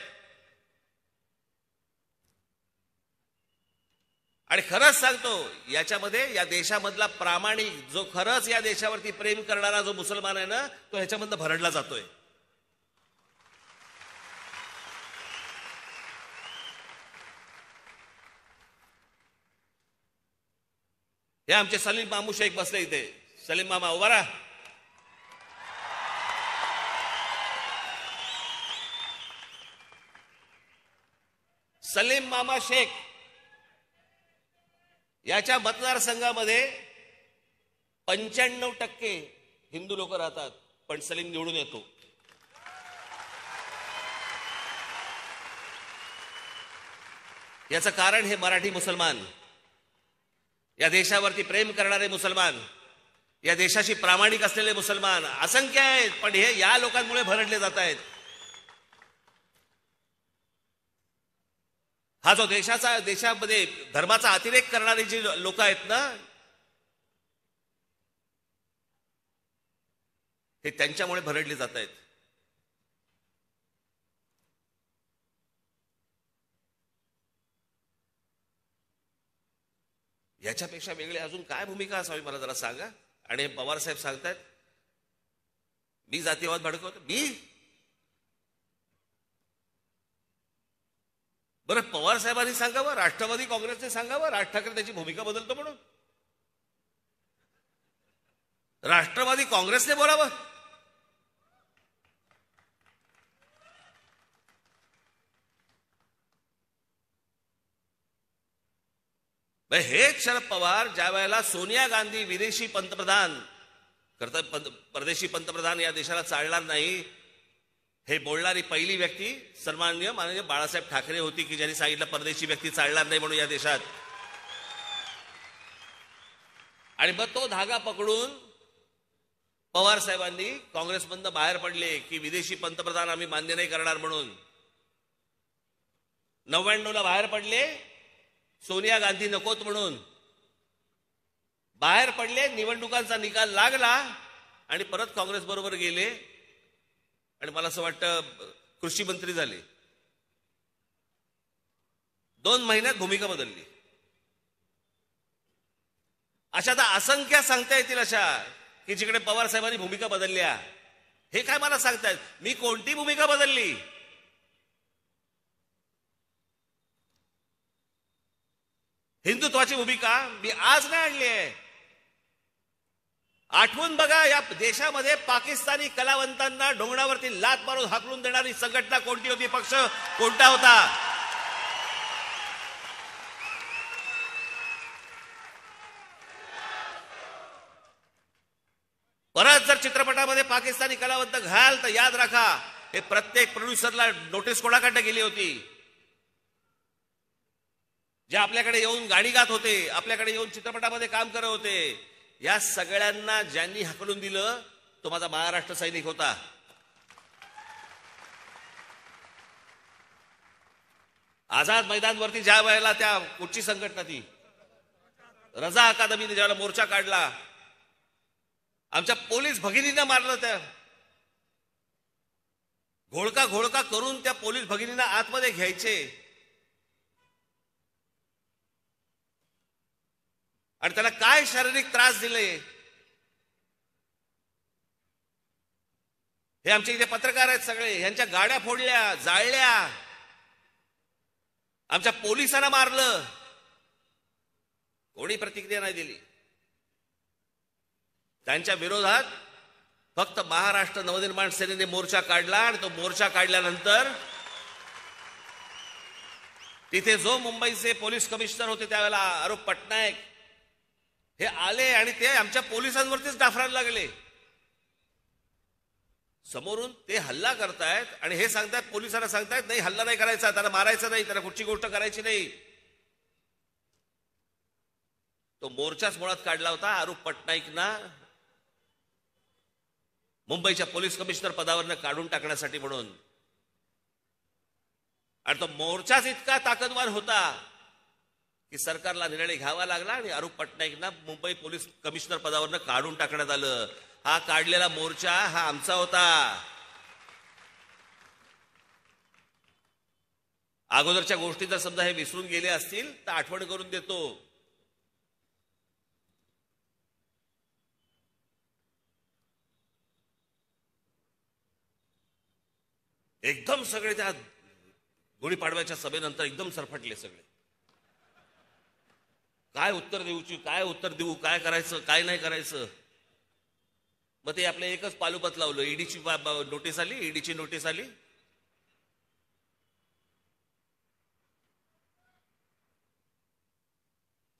Speaker 1: आणि खरंच सांगतो, याच्यामध्ये या देशामधला प्रामाणिक जो खरंच या देशावरती प्रेम करणारा जो मुसलमान आहे ना, तो ह्याच्यामधनं भरडला जातोय. हे आमचे सलीम मामू शेख बसले इथे. सलीम मामा उभा राहा. सलीम मामा शेख याच्या मतदारसंघामध्ये 95% हिंदू लोक राहतात, पण सलीम निवडून येतो. याचं कारण हे मराठी मुसलमान, या देशावरती प्रेम करणारे मुसलमान, या देशाशी प्रामाणिक असलेले मुसलमान असंख्य आहेत, पण हे या लोकांमुळे भरडले जात आहेत. हा जो देशामध्ये धर्माचा अतिरेक करणारी जी लोक आहेत ना, हे त्यांच्यामुळे भरडले जात आहेत. याच्यापेक्षा वेगळी अजून काय भूमिका असावी मला जरा सांगा. आणि पवार साहेब सांगतायत मी जातीयवाद भडकवतो. बरं, पवार साहेबांनी सांगावं, राष्ट्रवादी काँग्रेसने सांगावं राज ठाकरे त्याची भूमिका बदलतो म्हणून. राष्ट्रवादी काँग्रेसने बोलावं. हेच शरद पवार ज्या वेळेला सोनिया गांधी विदेशी पंतप्रधान परदेशी पंतप्रधान या देशाला चालणार नाही हे बोलणारी पहिली व्यक्ती सन्माननीय माननीय बाळासाहेब ठाकरे होती, की ज्यांनी सांगितलं परदेशी व्यक्ती चालणार नाही म्हणून या देशात. आणि मग तो धागा पकडून पवार साहेबांनी काँग्रेसमधनं बाहेर पडले की विदेशी पंतप्रधान आम्ही मान्य नाही करणार म्हणून. 99ला बाहेर पडले, सोनिया गांधी नकोत म्हणून बाहेर पडले. निवडणुकांचा निकाल लागला आणि परत काँग्रेस बरोबर गेले आणि मला असं वाटतं कृषी मंत्री झाले. 2 महिन्यात भूमिका बदलली. अशा तर असंख्य सांगता येतील अशा की जिकडे पवार साहेबांनी भूमिका बदलल्या. हे काय मला सांगतायत मी कोणती भूमिका बदलली? हिंदुत्वाची भूमिका मी आज नाही आणली आहे. आठवून बघा, या देशामध्ये पाकिस्तानी कलावंतांना ढोंगणावरती लात मारून हाकलून देणारी संघटना कोणती होती, पक्ष कोणता होता? परत जर चित्रपटामध्ये पाकिस्तानी कलावंत घाल तर याद राखा, हे प्रत्येक प्रोड्युसरला नोटीस कोणाकडे गेली होती? जे आपल्याकडे येऊन गाणी गात होते, आपल्याकडे येऊन चित्रपटामध्ये काम करत होते, या सगळ्यांना ज्यांनी हाकलून दिलं तो माझा महाराष्ट्र सैनिक होता. आझाद मैदानवरती ज्या वेळेला त्या कुठची संघटना ती रजा अकादमीने ज्यावेळेला मोर्चा काढला, आमच्या पोलीस भगिनींना मारलं. त्या घोळका करून त्या पोलीस भगिनींना आतमध्ये घ्यायचे आणि त्याला काय शारीरिक त्रास दिले हे आमचे इथे पत्रकार आहेत सगळे, ह्यांच्या गाड्या फोडल्या, जाळल्या, आमच्या पोलिसांना मारलं, कोणी प्रतिक्रिया नाही दिली. त्यांच्या विरोधात फक्त महाराष्ट्र नवनिर्माण सेनेने मोर्चा काढला आणि तो मोर्चा काढल्यानंतर तिथे जो मुंबईचे पोलीस कमिशनर होते त्यावेळेला आरोप पटनायक हे आले आणि ते आमच्या पोलिसांवरतीच डाफरायला लागले. समोरून ते हल्ला करतायत आणि हे सांगतायत, पोलिसांना सांगतायत नाही हल्ला नाही करायचा, त्याला मारायचं नाही, त्याला कुठची गोष्ट करायची नाही. तो मोर्चाच मुळात काढला होता आरोप पटनाईकना मुंबईच्या पोलीस कमिशनर पदावरनं काढून टाकण्यासाठी म्हणून. आणि तो मोर्चाच इतका ताकदवार होता की सरकारला निर्णय घ्यावा लागला आणि आरोप पटनाईकना मुंबई पोलीस कमिशनर पदावरनं काढून टाकण्यात आलं. हा काढलेला मोर्चा हा आमचा होता. अगोदरच्या गोष्टी जर समजा हे विसरून गेले असतील तर आठवण करून देतो. एकदम सगळे त्या गुढीपाडव्याच्या सभेनंतर एकदम सरफटले सगळे. काय उत्तर देऊ, काय करायचं, काय नाही करायचं. मग ते आपलं एकच पालुपत लावलं, ईडीची नोटीस आली, ईडीची नोटीस आली.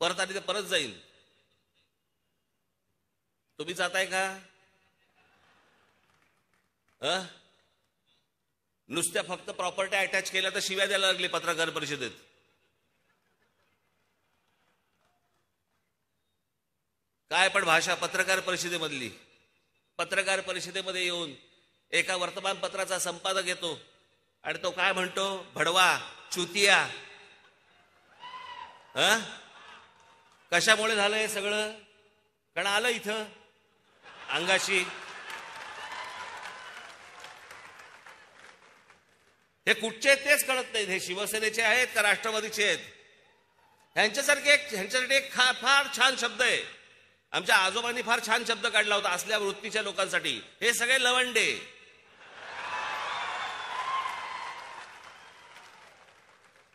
Speaker 1: परत आली तर परत जाईल. तुम्ही जाताय का? नुसत्या फक्त प्रॉपर्टी अटॅच केल्या तर शिव्या द्यायला लागले पत्रकार परिषदेत. काय पण भाषा पत्रकार परिषदेमधली. पत्रकार परिषदेमध्ये येऊन एका वर्तमानपत्राचा संपादक येतो आणि तो काय म्हणतो, भडवा, चुतिया. कशामुळे झालं हे सगळं? कारण आलं इथं अंगाशी. हे कुठचे आहेत तेच कळत नाहीत. हे शिवसेनेचे आहेत का राष्ट्रवादीचे आहेत? ह्यांच्यासाठी एक फार छान शब्द आहे. आमच्या आजोबांनी फार छान शब्द काढला होता असल्या वृत्तीच्या लोकांसाठी. हे सगळे लवंडे.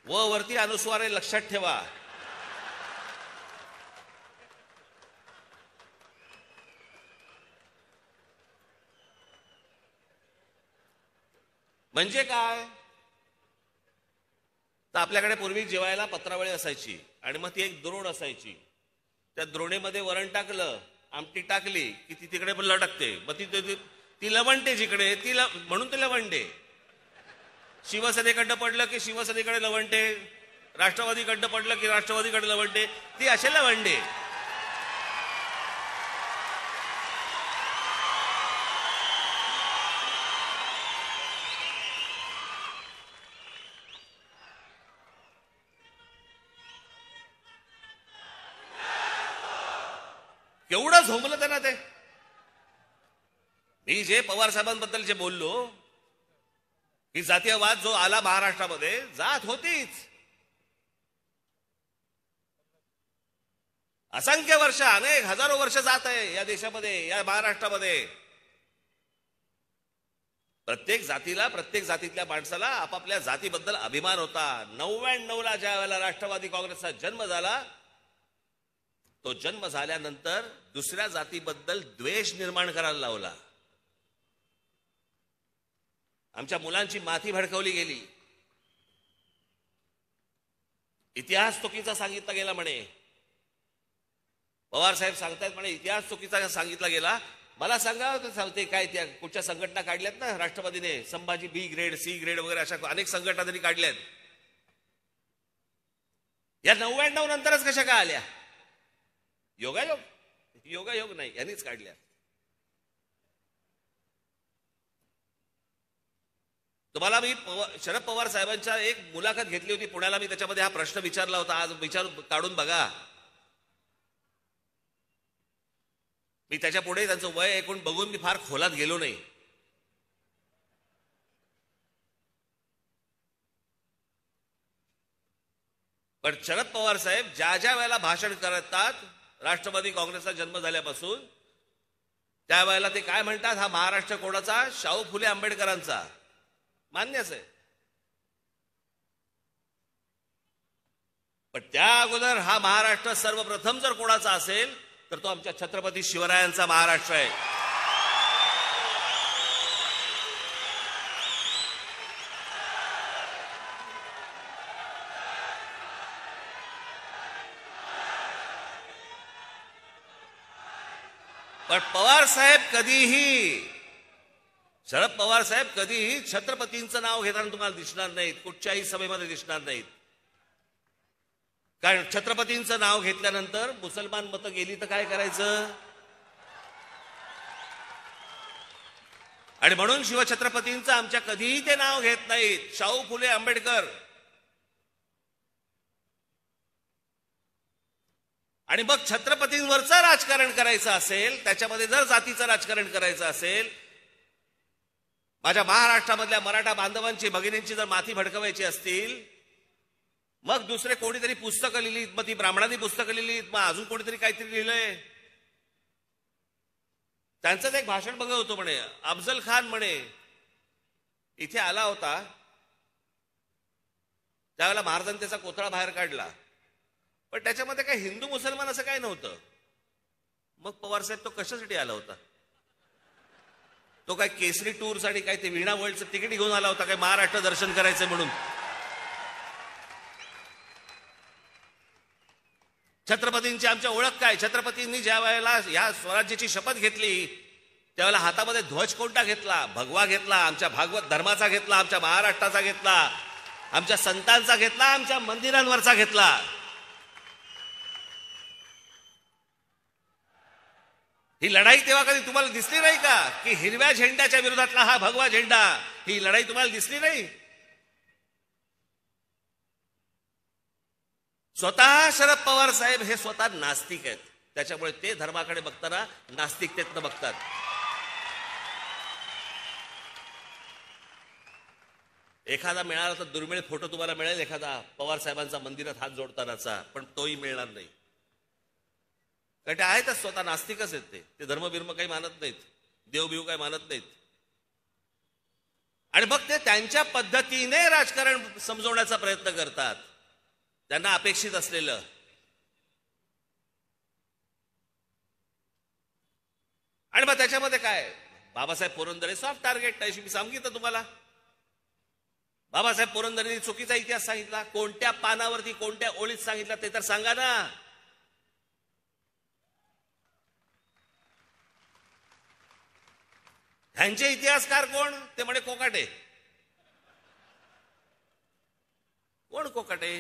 Speaker 1: वरती अनुस्वार आहे, लक्षात ठेवा. म्हणजे काय? तर आपल्याकडे पूर्वी जेवायला पत्रावळी असायची आणि मग ती एक द्रोण असायची. त्या द्रोणीमध्ये वरण टाकलं, आमटी टाकली की ती तिकडे पण लटकते. मग ती लवंडे जिकडे म्हणून ते लवंडे. शिवसेनेकडनं पडलं की शिवसेनेकडे लवंडे, राष्ट्रवादीकडनं पडलं की राष्ट्रवादीकडे लवंडे. ती असे लवंडे. केवढं झोंबलं त्यांना ते. मी जे पवार साहेबांबद्दल जे बोललो की जातीयवाद जो आला महाराष्ट्रामध्ये, जात होतीच. असंख्य वर्ष, अनेक हजारो वर्ष जात आहे या देशामध्ये, या महाराष्ट्रामध्ये. प्रत्येक जातीला, प्रत्येक जातीतल्या माणसाला आपापल्या जातीबद्दल अभिमान होता. 99ला ज्या वेळेला राष्ट्रवादी काँग्रेसचा जन्म झाला, तो जन्म झाल्यानंतर दुसऱ्या जातीबद्दल द्वेष निर्माण करायला लावला. आमच्या मुलांची माथी भडकवली गेली. इतिहास चुकीचा सांगितला गेला म्हणे. पवार साहेब सांगतायत म्हणे इतिहास चुकीचा सांगितला गेला. मला सांगा ते काय त्या कुठच्या संघटना काढल्यात ना राष्ट्रवादीने, संभाजी बी ग्रेड, सी ग्रेड वगैरे अशा अनेक संघटना त्यांनी काढल्यात. या 99 नंतरच कशा काय आल्या? योगायोग? योगायोग नाही, यांनीच काढल्या. तुम्हाला मी शरद पवार साहेबांच्या एक मुलाखत घेतली होती पुण्याला. मी त्याच्यामध्ये हा प्रश्न विचारला होता. आज काढून बघा. मी त्याच्या पुढे त्यांचं वय ऐकून बघून मी फार खोलात गेलो नाही. पण शरद पवार साहेब ज्या ज्या वेळेला भाषण करतात राष्ट्रवादी काँग्रेसचा जन्म झाल्यापासून, त्यावेळेला ते काय म्हणतात, हा महाराष्ट्र कोणाचा? शाहू फुले आंबेडकरांचा. मान्यच आहे. पण त्या अगोदर हा महाराष्ट्र सर्वप्रथम जर कोणाचा असेल तर तो आमच्या छत्रपती शिवरायांचा महाराष्ट्र आहे. पण पवार साहेब कधीही, शरद पवार साहेब कधीही छत्रपतींचं नाव घेताना तुम्हाला दिसणार नाहीत, कुठच्याही सभेमध्ये दिसणार नाहीत. कारण छत्रपतींचं नाव घेतल्यानंतर मुसलमान मतं गेली तर काय करायचं? आणि म्हणून शिवछत्रपतींचं आमच्या कधीही ते नाव घेत नाहीत. शाहू फुले आंबेडकर. आणि मग छत्रपतींवरचं राजकारण करायचं असेल, त्याच्यामध्ये जर जातीचं राजकारण करायचं असेल, माझ्या महाराष्ट्रामधल्या मराठा बांधवांची, भगिनींची जर माथी भडकवायची असतील, मग दुसरे कोणीतरी पुस्तकं लिहिलीत, मग ती ब्राह्मणांनी पुस्तकं लिहिलीत, मग अजून कोणीतरी काहीतरी लिहिलंय. त्यांचंच एक भाषण बघत होतो म्हणे. अफजल खान म्हणे इथे आला होता, त्यावेळेला महाराजांनी त्याचा कोथळा बाहेर काढला, पण त्याच्यामध्ये काही हिंदू मुसलमान असं काही नव्हतं. मग पवारसाहेब तो कशासाठी आला होता? तो काय केसरी टूर साठी, काय ते वीणा वर्ल्डचं तिकीट घेऊन आला होता काय महाराष्ट्र दर्शन करायचं म्हणून? छत्रपतींची आमच्या ओळख काय? छत्रपतींनी ज्या वेळेला या स्वराज्याची शपथ घेतली त्यावेळेला हातामध्ये ध्वज कोणता घेतला? भगवा घेतला, आमच्या भागवत धर्माचा घेतला, आमच्या महाराष्ट्राचा घेतला, आमच्या संतांचा घेतला, आमच्या मंदिरांवरचा घेतला. ही लढाई तेव्हा कधी तुम्हाला दिसली नाही का की हिरव्या झेंड्याच्या विरोधातला हा भगवा झेंडा, ही लढाई तुम्हाला दिसली नाही? स्वतः शरद पवार साहेब हे स्वतः नास्तिक आहेत, त्याच्यामुळे ते धर्माकडे बघताना नास्तिकतेतनं बघतात. एखादा मिळाला तर दुर्मिळ फोटो तुम्हाला मिळेल, एखादा पवार साहेबांचा मंदिरात हात जोडतानाचा, पण तोही मिळणार नाही. कारण ते आहेतच स्वतः नास्तिकच आहेत. ते धर्मबिर्म काही मानत नाहीत, देवबिव काही मानत नाहीत. आणि मग ते त्यांच्या पद्धतीने राजकारण समजवण्याचा प्रयत्न करतात, त्यांना अपेक्षित असलेलं. आणि मग त्याच्यामध्ये काय, बाबासाहेब पुरंदरे सॉफ्ट टार्गेट आहे. मी सांगितलं तुम्हाला, बाबासाहेब पुरंदरेंनी चुकीचा इतिहास सांगितला. कोणत्या पानावरती कोणत्या ओळीत सांगितला ते तर सांगा ना. ह्यांचे इतिहासकार कोण? ते म्हणे कोकाटे. कोण कोकाटे?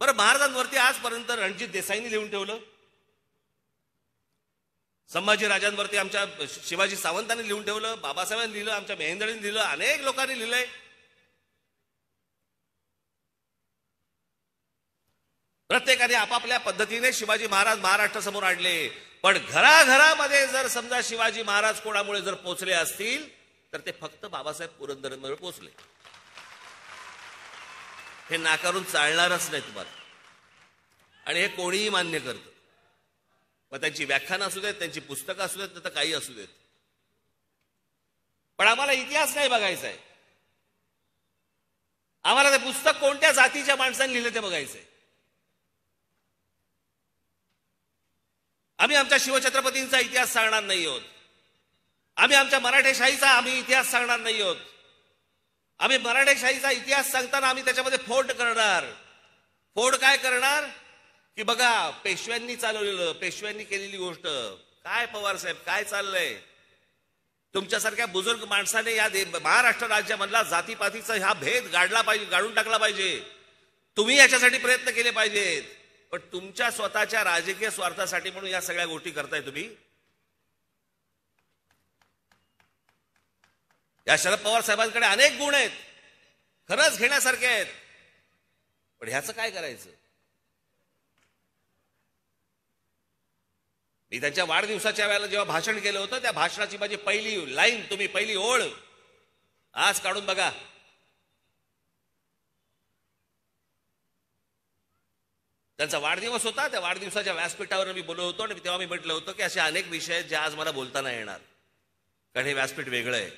Speaker 1: बरं, महाराजांवरती आजपर्यंत रणजित देसाईंनी लिहून ठेवलं, संभाजी राजांवरती आमच्या शिवाजी सावंतांनी लिहून ठेवलं, बाबासाहेबांनी लिहिलं, आमच्या मेहेंदळींनी लिहिलं, अनेक लोकांनी लिहिलंय. प्रत्येकाने आपापल्या पद्धतीने शिवाजी महाराज महाराष्ट्रासमोर आणले. पण घराघरामध्ये जर समजा शिवाजी महाराज कोणामुळे जर पोचले असतील तर ते फक्त बाबासाहेब पुरंदरेंमुळे पोचले. हे नाकारून चालणारच नाही तुम्हाला. आणि हे कोणीही मान्य करतं. मग त्यांची व्याख्यानं असू देत, त्यांची पुस्तकं असू देत, तर काही असू देत. पण आम्हाला इतिहास नाही बघायचा आहे. आम्हाला ते पुस्तक कोणत्या जातीच्या माणसांनी लिहिलं ते बघायचंय. आम्ही आमच्या शिवछत्रपतींचा इतिहास सांगणार नाही आहोत. आम्ही आमच्या मराठेशाहीचा इतिहास सांगणार नाही आहोत. आम्ही मराठेशाहीचा इतिहास सांगताना आम्ही त्याच्यामध्ये फोड करणार. फोड काय करणार की बघा पेशव्यांनी चालवलेलं, पेशव्यांनी केलेली गोष्ट. काय पवार साहेब काय चाललंय? तुमच्यासारख्या बुजुर्ग माणसाने या महाराष्ट्र राज्यामधला जातीपातीचा हा भेद गाडून टाकला पाहिजे. तुम्ही याच्यासाठी प्रयत्न केले पाहिजेत. पण तुमच्या स्वतःच्या राजकीय स्वार्थासाठी म्हणून या सगळ्या गोष्टी करताय तुम्ही. या शरद पवार साहेबांकडे अनेक गुण आहेत, खरंच घेण्यासारखे आहेत. पण ह्याचं काय करायचं? मी त्यांच्या वाढदिवसाच्या वेळेला जेव्हा भाषण केलं होतं, त्या भाषणाची माझी पहिली लाईन, तुम्ही पहिली ओळ आज काढून बघा. त्यांचा वाढदिवस होता. त्या वाढदिवसाच्या व्यासपीठावर मी बोललो होतो आणि तेव्हा मी म्हटलं होतं की असे अनेक विषय आहेत जे आज मला बोलता नाही येणार, कारण हे व्यासपीठ वेगळं आहे.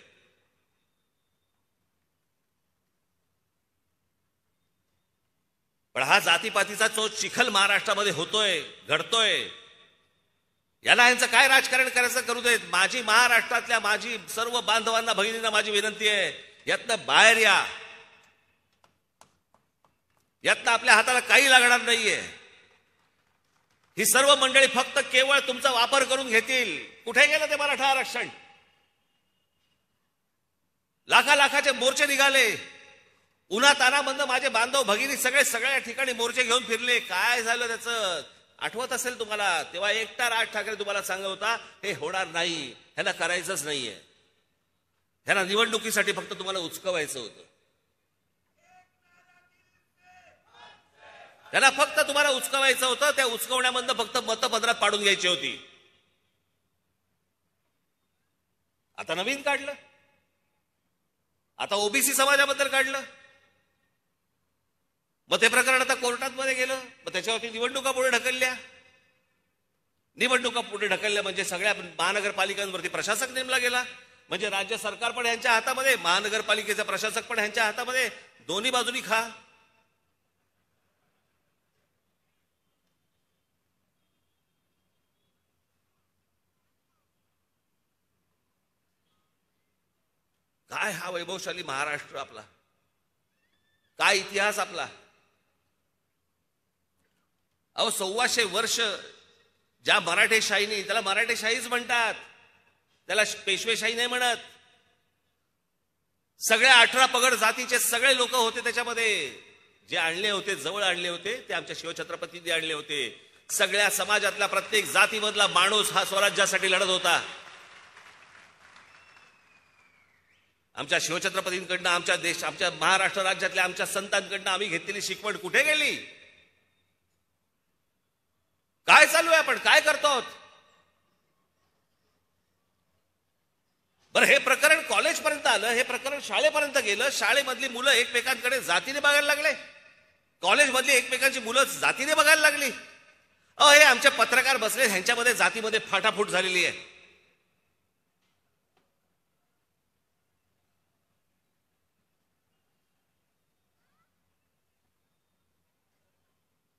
Speaker 1: पण हा जातीपातीचा जो चिखल महाराष्ट्रामध्ये होतोय, घडतोय, याला यांचं काय राजकारण करायचं करू देत. माझी महाराष्ट्रातल्या माझी सर्व बांधवांना, भगिनींना माझी विनंती आहे, यातनं बाहेर या. यातनं आपल्या हाताला काही लागणार नाहीये. ही सर्व मंडळी फक्त केवळ तुमचा वापर करून घेतील. कुठे गेलं ते मराठा आरक्षण? लाखाचे मोर्चे निघाले. उन्हातानामधनं माझे बांधव भगिनी सगळ्या ठिकाणी मोर्चे घेऊन फिरले. काय झालं त्याचं आठवत असेल तुम्हाला? तेव्हा एकटा राज ठाकरे तुम्हाला सांगत होता हे होणार नाही, ह्यांना करायचंच नाहीये, ह्यांना निवडणुकीसाठी फक्त तुम्हाला उचकवायचं होतं. त्यांना फक्त तुम्हाला उचकवायचं होतं. त्या उचकवण्यामधनं फक्त मतपत्रात पाडून घ्यायची होती. आता नवीन काढलं, आता ओबीसी समाजाबद्दल काढलं. मग ते प्रकरण आता कोर्टात मध्ये गेलं. मग त्याच्यावरती निवडणुका पुढे ढकलल्या. निवडणुका पुढे ढकलल्या म्हणजे सगळ्या महानगरपालिकांवरती प्रशासक नेमला गेला. म्हणजे राज्य सरकार पण यांच्या हातामध्ये, महानगरपालिकेचा प्रशासक पण यांच्या हातामध्ये. दोन्ही बाजूनी खा. काय हा वैभवशाली महाराष्ट्र आपला, काय इतिहास आपला. अहो 125 वर्ष ज्या मराठेशाहीने, त्याला मराठेशाहीच म्हणतात, त्याला पेशवेशाही नाही म्हणत. सगळ्या 18 पगड जातीचे सगळे लोक होते त्याच्यामध्ये. जे आणले होते, जवळ आणले होते, ते आमच्या शिवछत्रपतींनी आणले होते. सगळ्या समाजातला प्रत्येक जातीमधला माणूस हा स्वराज्यासाठी लढत होता. आमच्या शिवछत्रपतींकडनं, आमच्या महाराष्ट्र राज्यातल्या आमच्या संतांकडनं आम्ही घेतलेली शिकवण कुठे गेली? काय चालू आहे? आपण काय करतो आहोत? बरं, हे प्रकरण कॉलेजपर्यंत आलं, हे प्रकरण शाळेपर्यंत गेलं. शाळेमधली मुलं एकमेकांकडे जातीने बघायला लागले, कॉलेजमधली एकमेकांची मुलं जातीने बघायला लागली. हे आमचे पत्रकार बसले, ह्यांच्यामध्ये जातीमध्ये फाटाफूट झालेली आहे.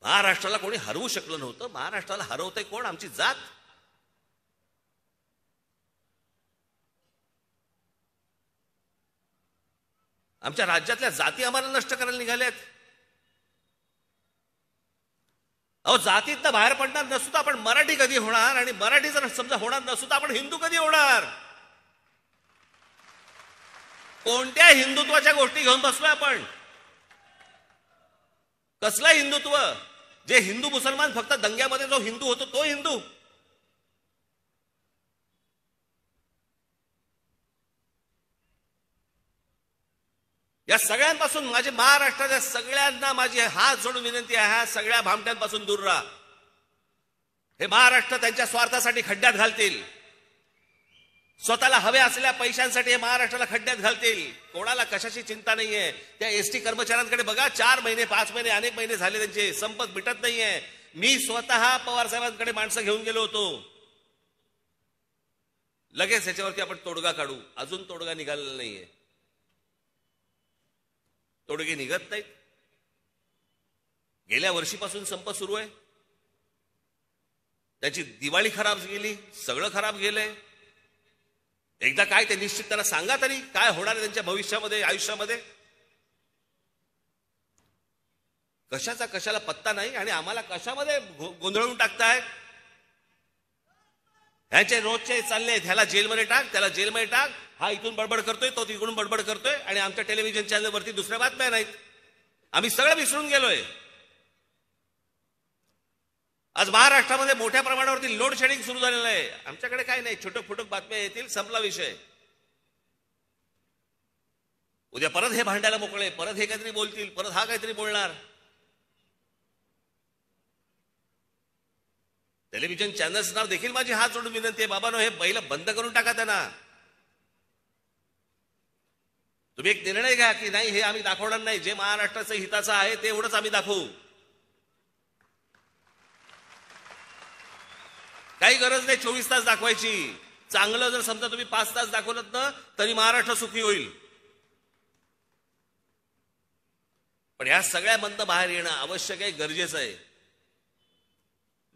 Speaker 1: महाराष्ट्राला कोणी हरवू शकलं नव्हतं. महाराष्ट्राला हरवतंय कोण? आमची जात. आमच्या राज्यातल्या जाती आम्हाला नष्ट करायला निघाल्यात. जातीतनं बाहेर पडणार नसू तर आपण मराठी कधी होणार? आणि मराठी जर समजा होणार नसू तर आपण हिंदू कधी होणार? कोणत्या हिंदुत्वाच्या गोष्टी घेऊन बसलोय आपण? कसला हिंदुत्व? जे हिंदू मुसलमान फक्त दंग्यामध्ये जो हिंदू होतो तो हिंदू? या सगळ्यांपासून माझे महाराष्ट्राच्या सगळ्यांना माझी हात जोडून विनंती आहे, ह्या सगळ्या भामट्यांपासून दूर राहा. हे महाराष्ट्र त्यांच्या स्वार्थासाठी खड्ड्यात घालतील. स्वतःला हवे असलेल्या पैशांसाठी हे महाराष्ट्राला खड्ड्यात घालतील. कोणाला कशाची चिंता नाहीये. त्या एसटी कर्मचाऱ्यांकडे बघा, 4 महिने 5 महिने अनेक महिने झाले त्यांचे संपत मिटत नाहीये. मी स्वतः पवार साहेबांकडे माणसं घेऊन गेलो होतो. लगेच ह्याच्यावरती आपण तोडगा काढू. अजून तोडगा निघालेला नाहीये. तोडगे निघत नाहीत. गेल्या वर्षीपासून संप सुरू आहे. त्याची दिवाळी खराब गेली, सगळं खराब गेलंय. एकदा काय ते निश्चित त्यांना सांगा तरी, काय होणार आहे त्यांच्या भविष्यामध्ये, आयुष्यामध्ये. कशाचा कशाला पत्ता नाही आणि आम्हाला कशामध्ये गोंधळून टाकतायत. ह्याचे रोजचे चालले, ह्याला जेलमध्ये टाक, त्याला जेलमध्ये टाक. हा इथून बडबड करतोय, तो तिकडून बडबड करतोय आणि आमच्या टेलिव्हिजन चॅनलवरती दुसऱ्या बातम्या नाहीत. आम्ही सगळं विसरून गेलोय. आज महाराष्ट्रामध्ये मोठ्या प्रमाणावरती लोड शेडिंग सुरू झालेलं आहे. आमच्याकडे काय नाही, छोटक फुटक बातम्या येतील, संपला विषय. उद्या परत हे भांडायला मोकळे, परत हे काहीतरी बोलतील, परत हा काहीतरी बोलणार. टेलिव्हिजन चॅनल्सना देखील माझी हात जोडून विनंती आहे, बाबांनो हे बैल बंद करून टाका त्यांना. तुम्ही एक निर्णय घ्या की नाही, हे आम्ही दाखवणार नाही. जे महाराष्ट्राचं हिताचं आहे ते एवढंच आम्ही दाखवू. काही गरज नाही 24 तास दाखवायची. चांगलं जर समजा तुम्ही 5 तास दाखवलं ना तरी महाराष्ट्र सुखी होईल. पण या सगळ्यामधनं बाहेर येणं आवश्यक आहे, गरजेचं आहे.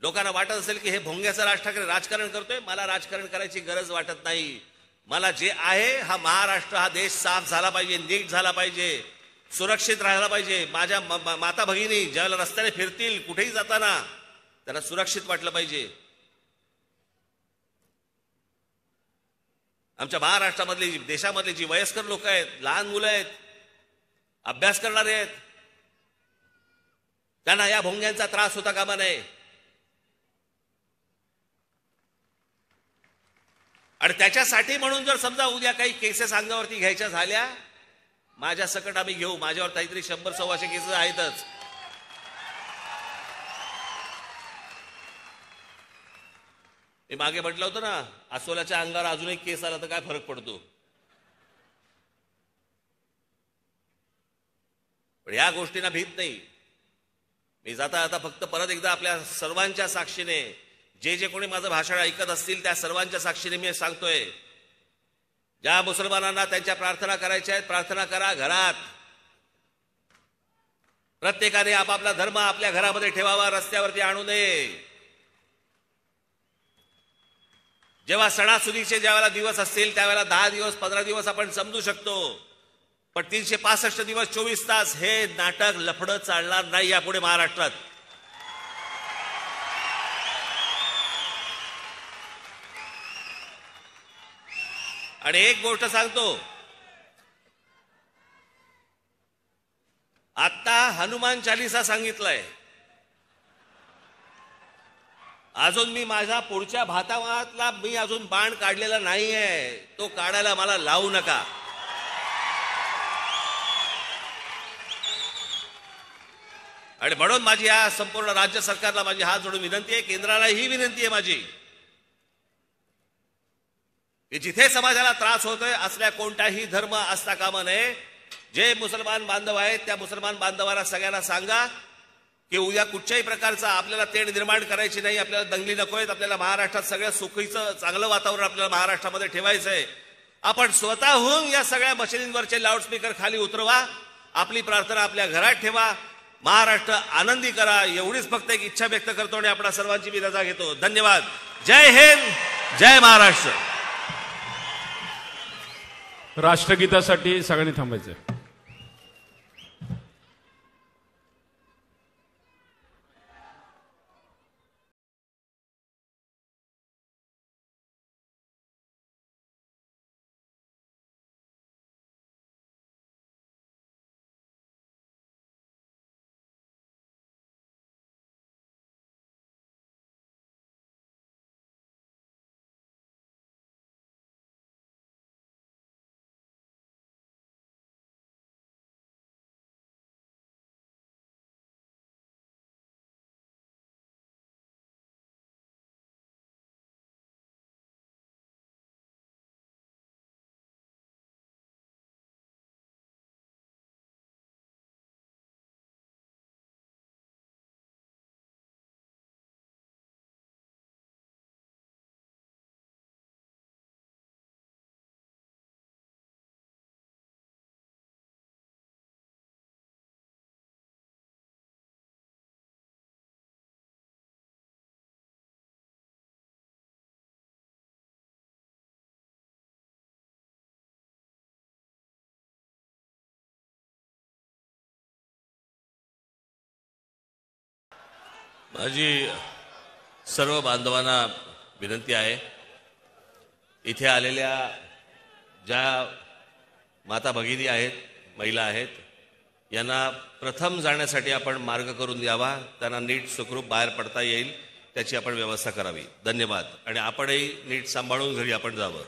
Speaker 1: लोकांना वाटत असेल की हे भोंग्याचं राज ठाकरे राजकारण करतोय. मला राजकारण करायची गरज वाटत नाही. मला जे आहे, हा महाराष्ट्र, हा देश साफ झाला पाहिजे, नीट झाला पाहिजे, सुरक्षित राहायला पाहिजे. माझ्या माता भगिनी ज्याला रस्त्याने फिरतील, कुठेही जाताना त्यांना सुरक्षित वाटलं पाहिजे. आमच्या महाराष्ट्रामधली, देशामधली जी वयस्कर लोक आहेत, लहान मुलं आहेत, अभ्यास करणारे आहेत, त्यांना या भोंग्यांचा त्रास होता कामा नये. आणि त्याच्यासाठी म्हणून जर समजा उद्या काही केसेस अंगावरती घ्यायच्या झाल्या, माझ्या सकट आम्ही घेऊ. माझ्यावर काहीतरी 100-125 केसेस आहेतच. मी मागे म्हटलं होतं ना, अस्वलाच्या अंगावर अजून एक केस आला तर काय फरक पडतो. पण या गोष्टींना भीत नाही. मी जाता जाता फक्त परत एकदा आपल्या सर्वांच्या साक्षीने, जे कोणी माझं भाषण ऐकत असतील त्या सर्वांच्या साक्षीने मी सांगतोय, ज्या मुसलमानांना त्यांच्या प्रार्थना करायच्या आहेत, प्रार्थना करा घरात. प्रत्येकाने आपापला धर्म आपल्या घरामध्ये ठेवावा, रस्त्यावरती आणू नये. जेव्हा सणासुदीचे ज्यावेळेला दिवस असतील त्यावेळेला 10 दिवस 15 दिवस आपण समजू शकतो. पण 365 दिवस 24 तास हे नाटक लफडं चालणार नाही यापुढे महाराष्ट्रात. आणि एक गोष्ट सांगतो, आता हनुमान चालीसा सांगितलंय. अजून मी माझ्या पुढच्या भातावातला मी अजून बाण काढलेला नाहीये, तो काढायला मला लावू नका. आणि म्हणून माझी या संपूर्ण राज्य सरकारला माझी हात जोडून विनंती आहे, केंद्राला ही विनंती आहे माझी, की जिथे समाजाला त्रास होतोय असल्या कोणताही धर्म असता कामा नये. जे मुसलमान बांधव आहेत त्या मुसलमान बांधवांना सगळ्यांना सांगा की उद्या कुठच्याही प्रकारचा आपल्याला तेढ निर्माण करायची नाही, आपल्याला दंगली नकोयत, आपल्याला महाराष्ट्रात सगळ्या सुखीचं चांगलं वातावरण आपल्याला महाराष्ट्रामध्ये ठेवायचंय. आपण स्वतःहून या सगळ्या मशिदींवरचे लाऊडस्पीकर खाली उतरवा, आपली प्रार्थना आपल्या घरात ठेवा, महाराष्ट्र आनंदी करा, एवढीच फक्त एक इच्छा व्यक्त करतो आणि आपणा सर्वांची मी रजा घेतो. धन्यवाद. जय हिंद, जय महाराष्ट्र.
Speaker 4: राष्ट्रगीतासाठी सगळ्यांनी थांबायचं.
Speaker 1: माझी सर्व बांधवांना विनंती आहे, इथे आलेल्या ज्या माता भगिनी आहेत, महिला आहेत, यांना प्रथम जाण्यासाठी आपण मार्ग करून द्यावा, त्यांना नीट सुखरूप बाहेर पडता येईल त्याची आपण व्यवस्था करावी. धन्यवाद. आणि आपणही नीट सांभाळून घरी आपण जावं.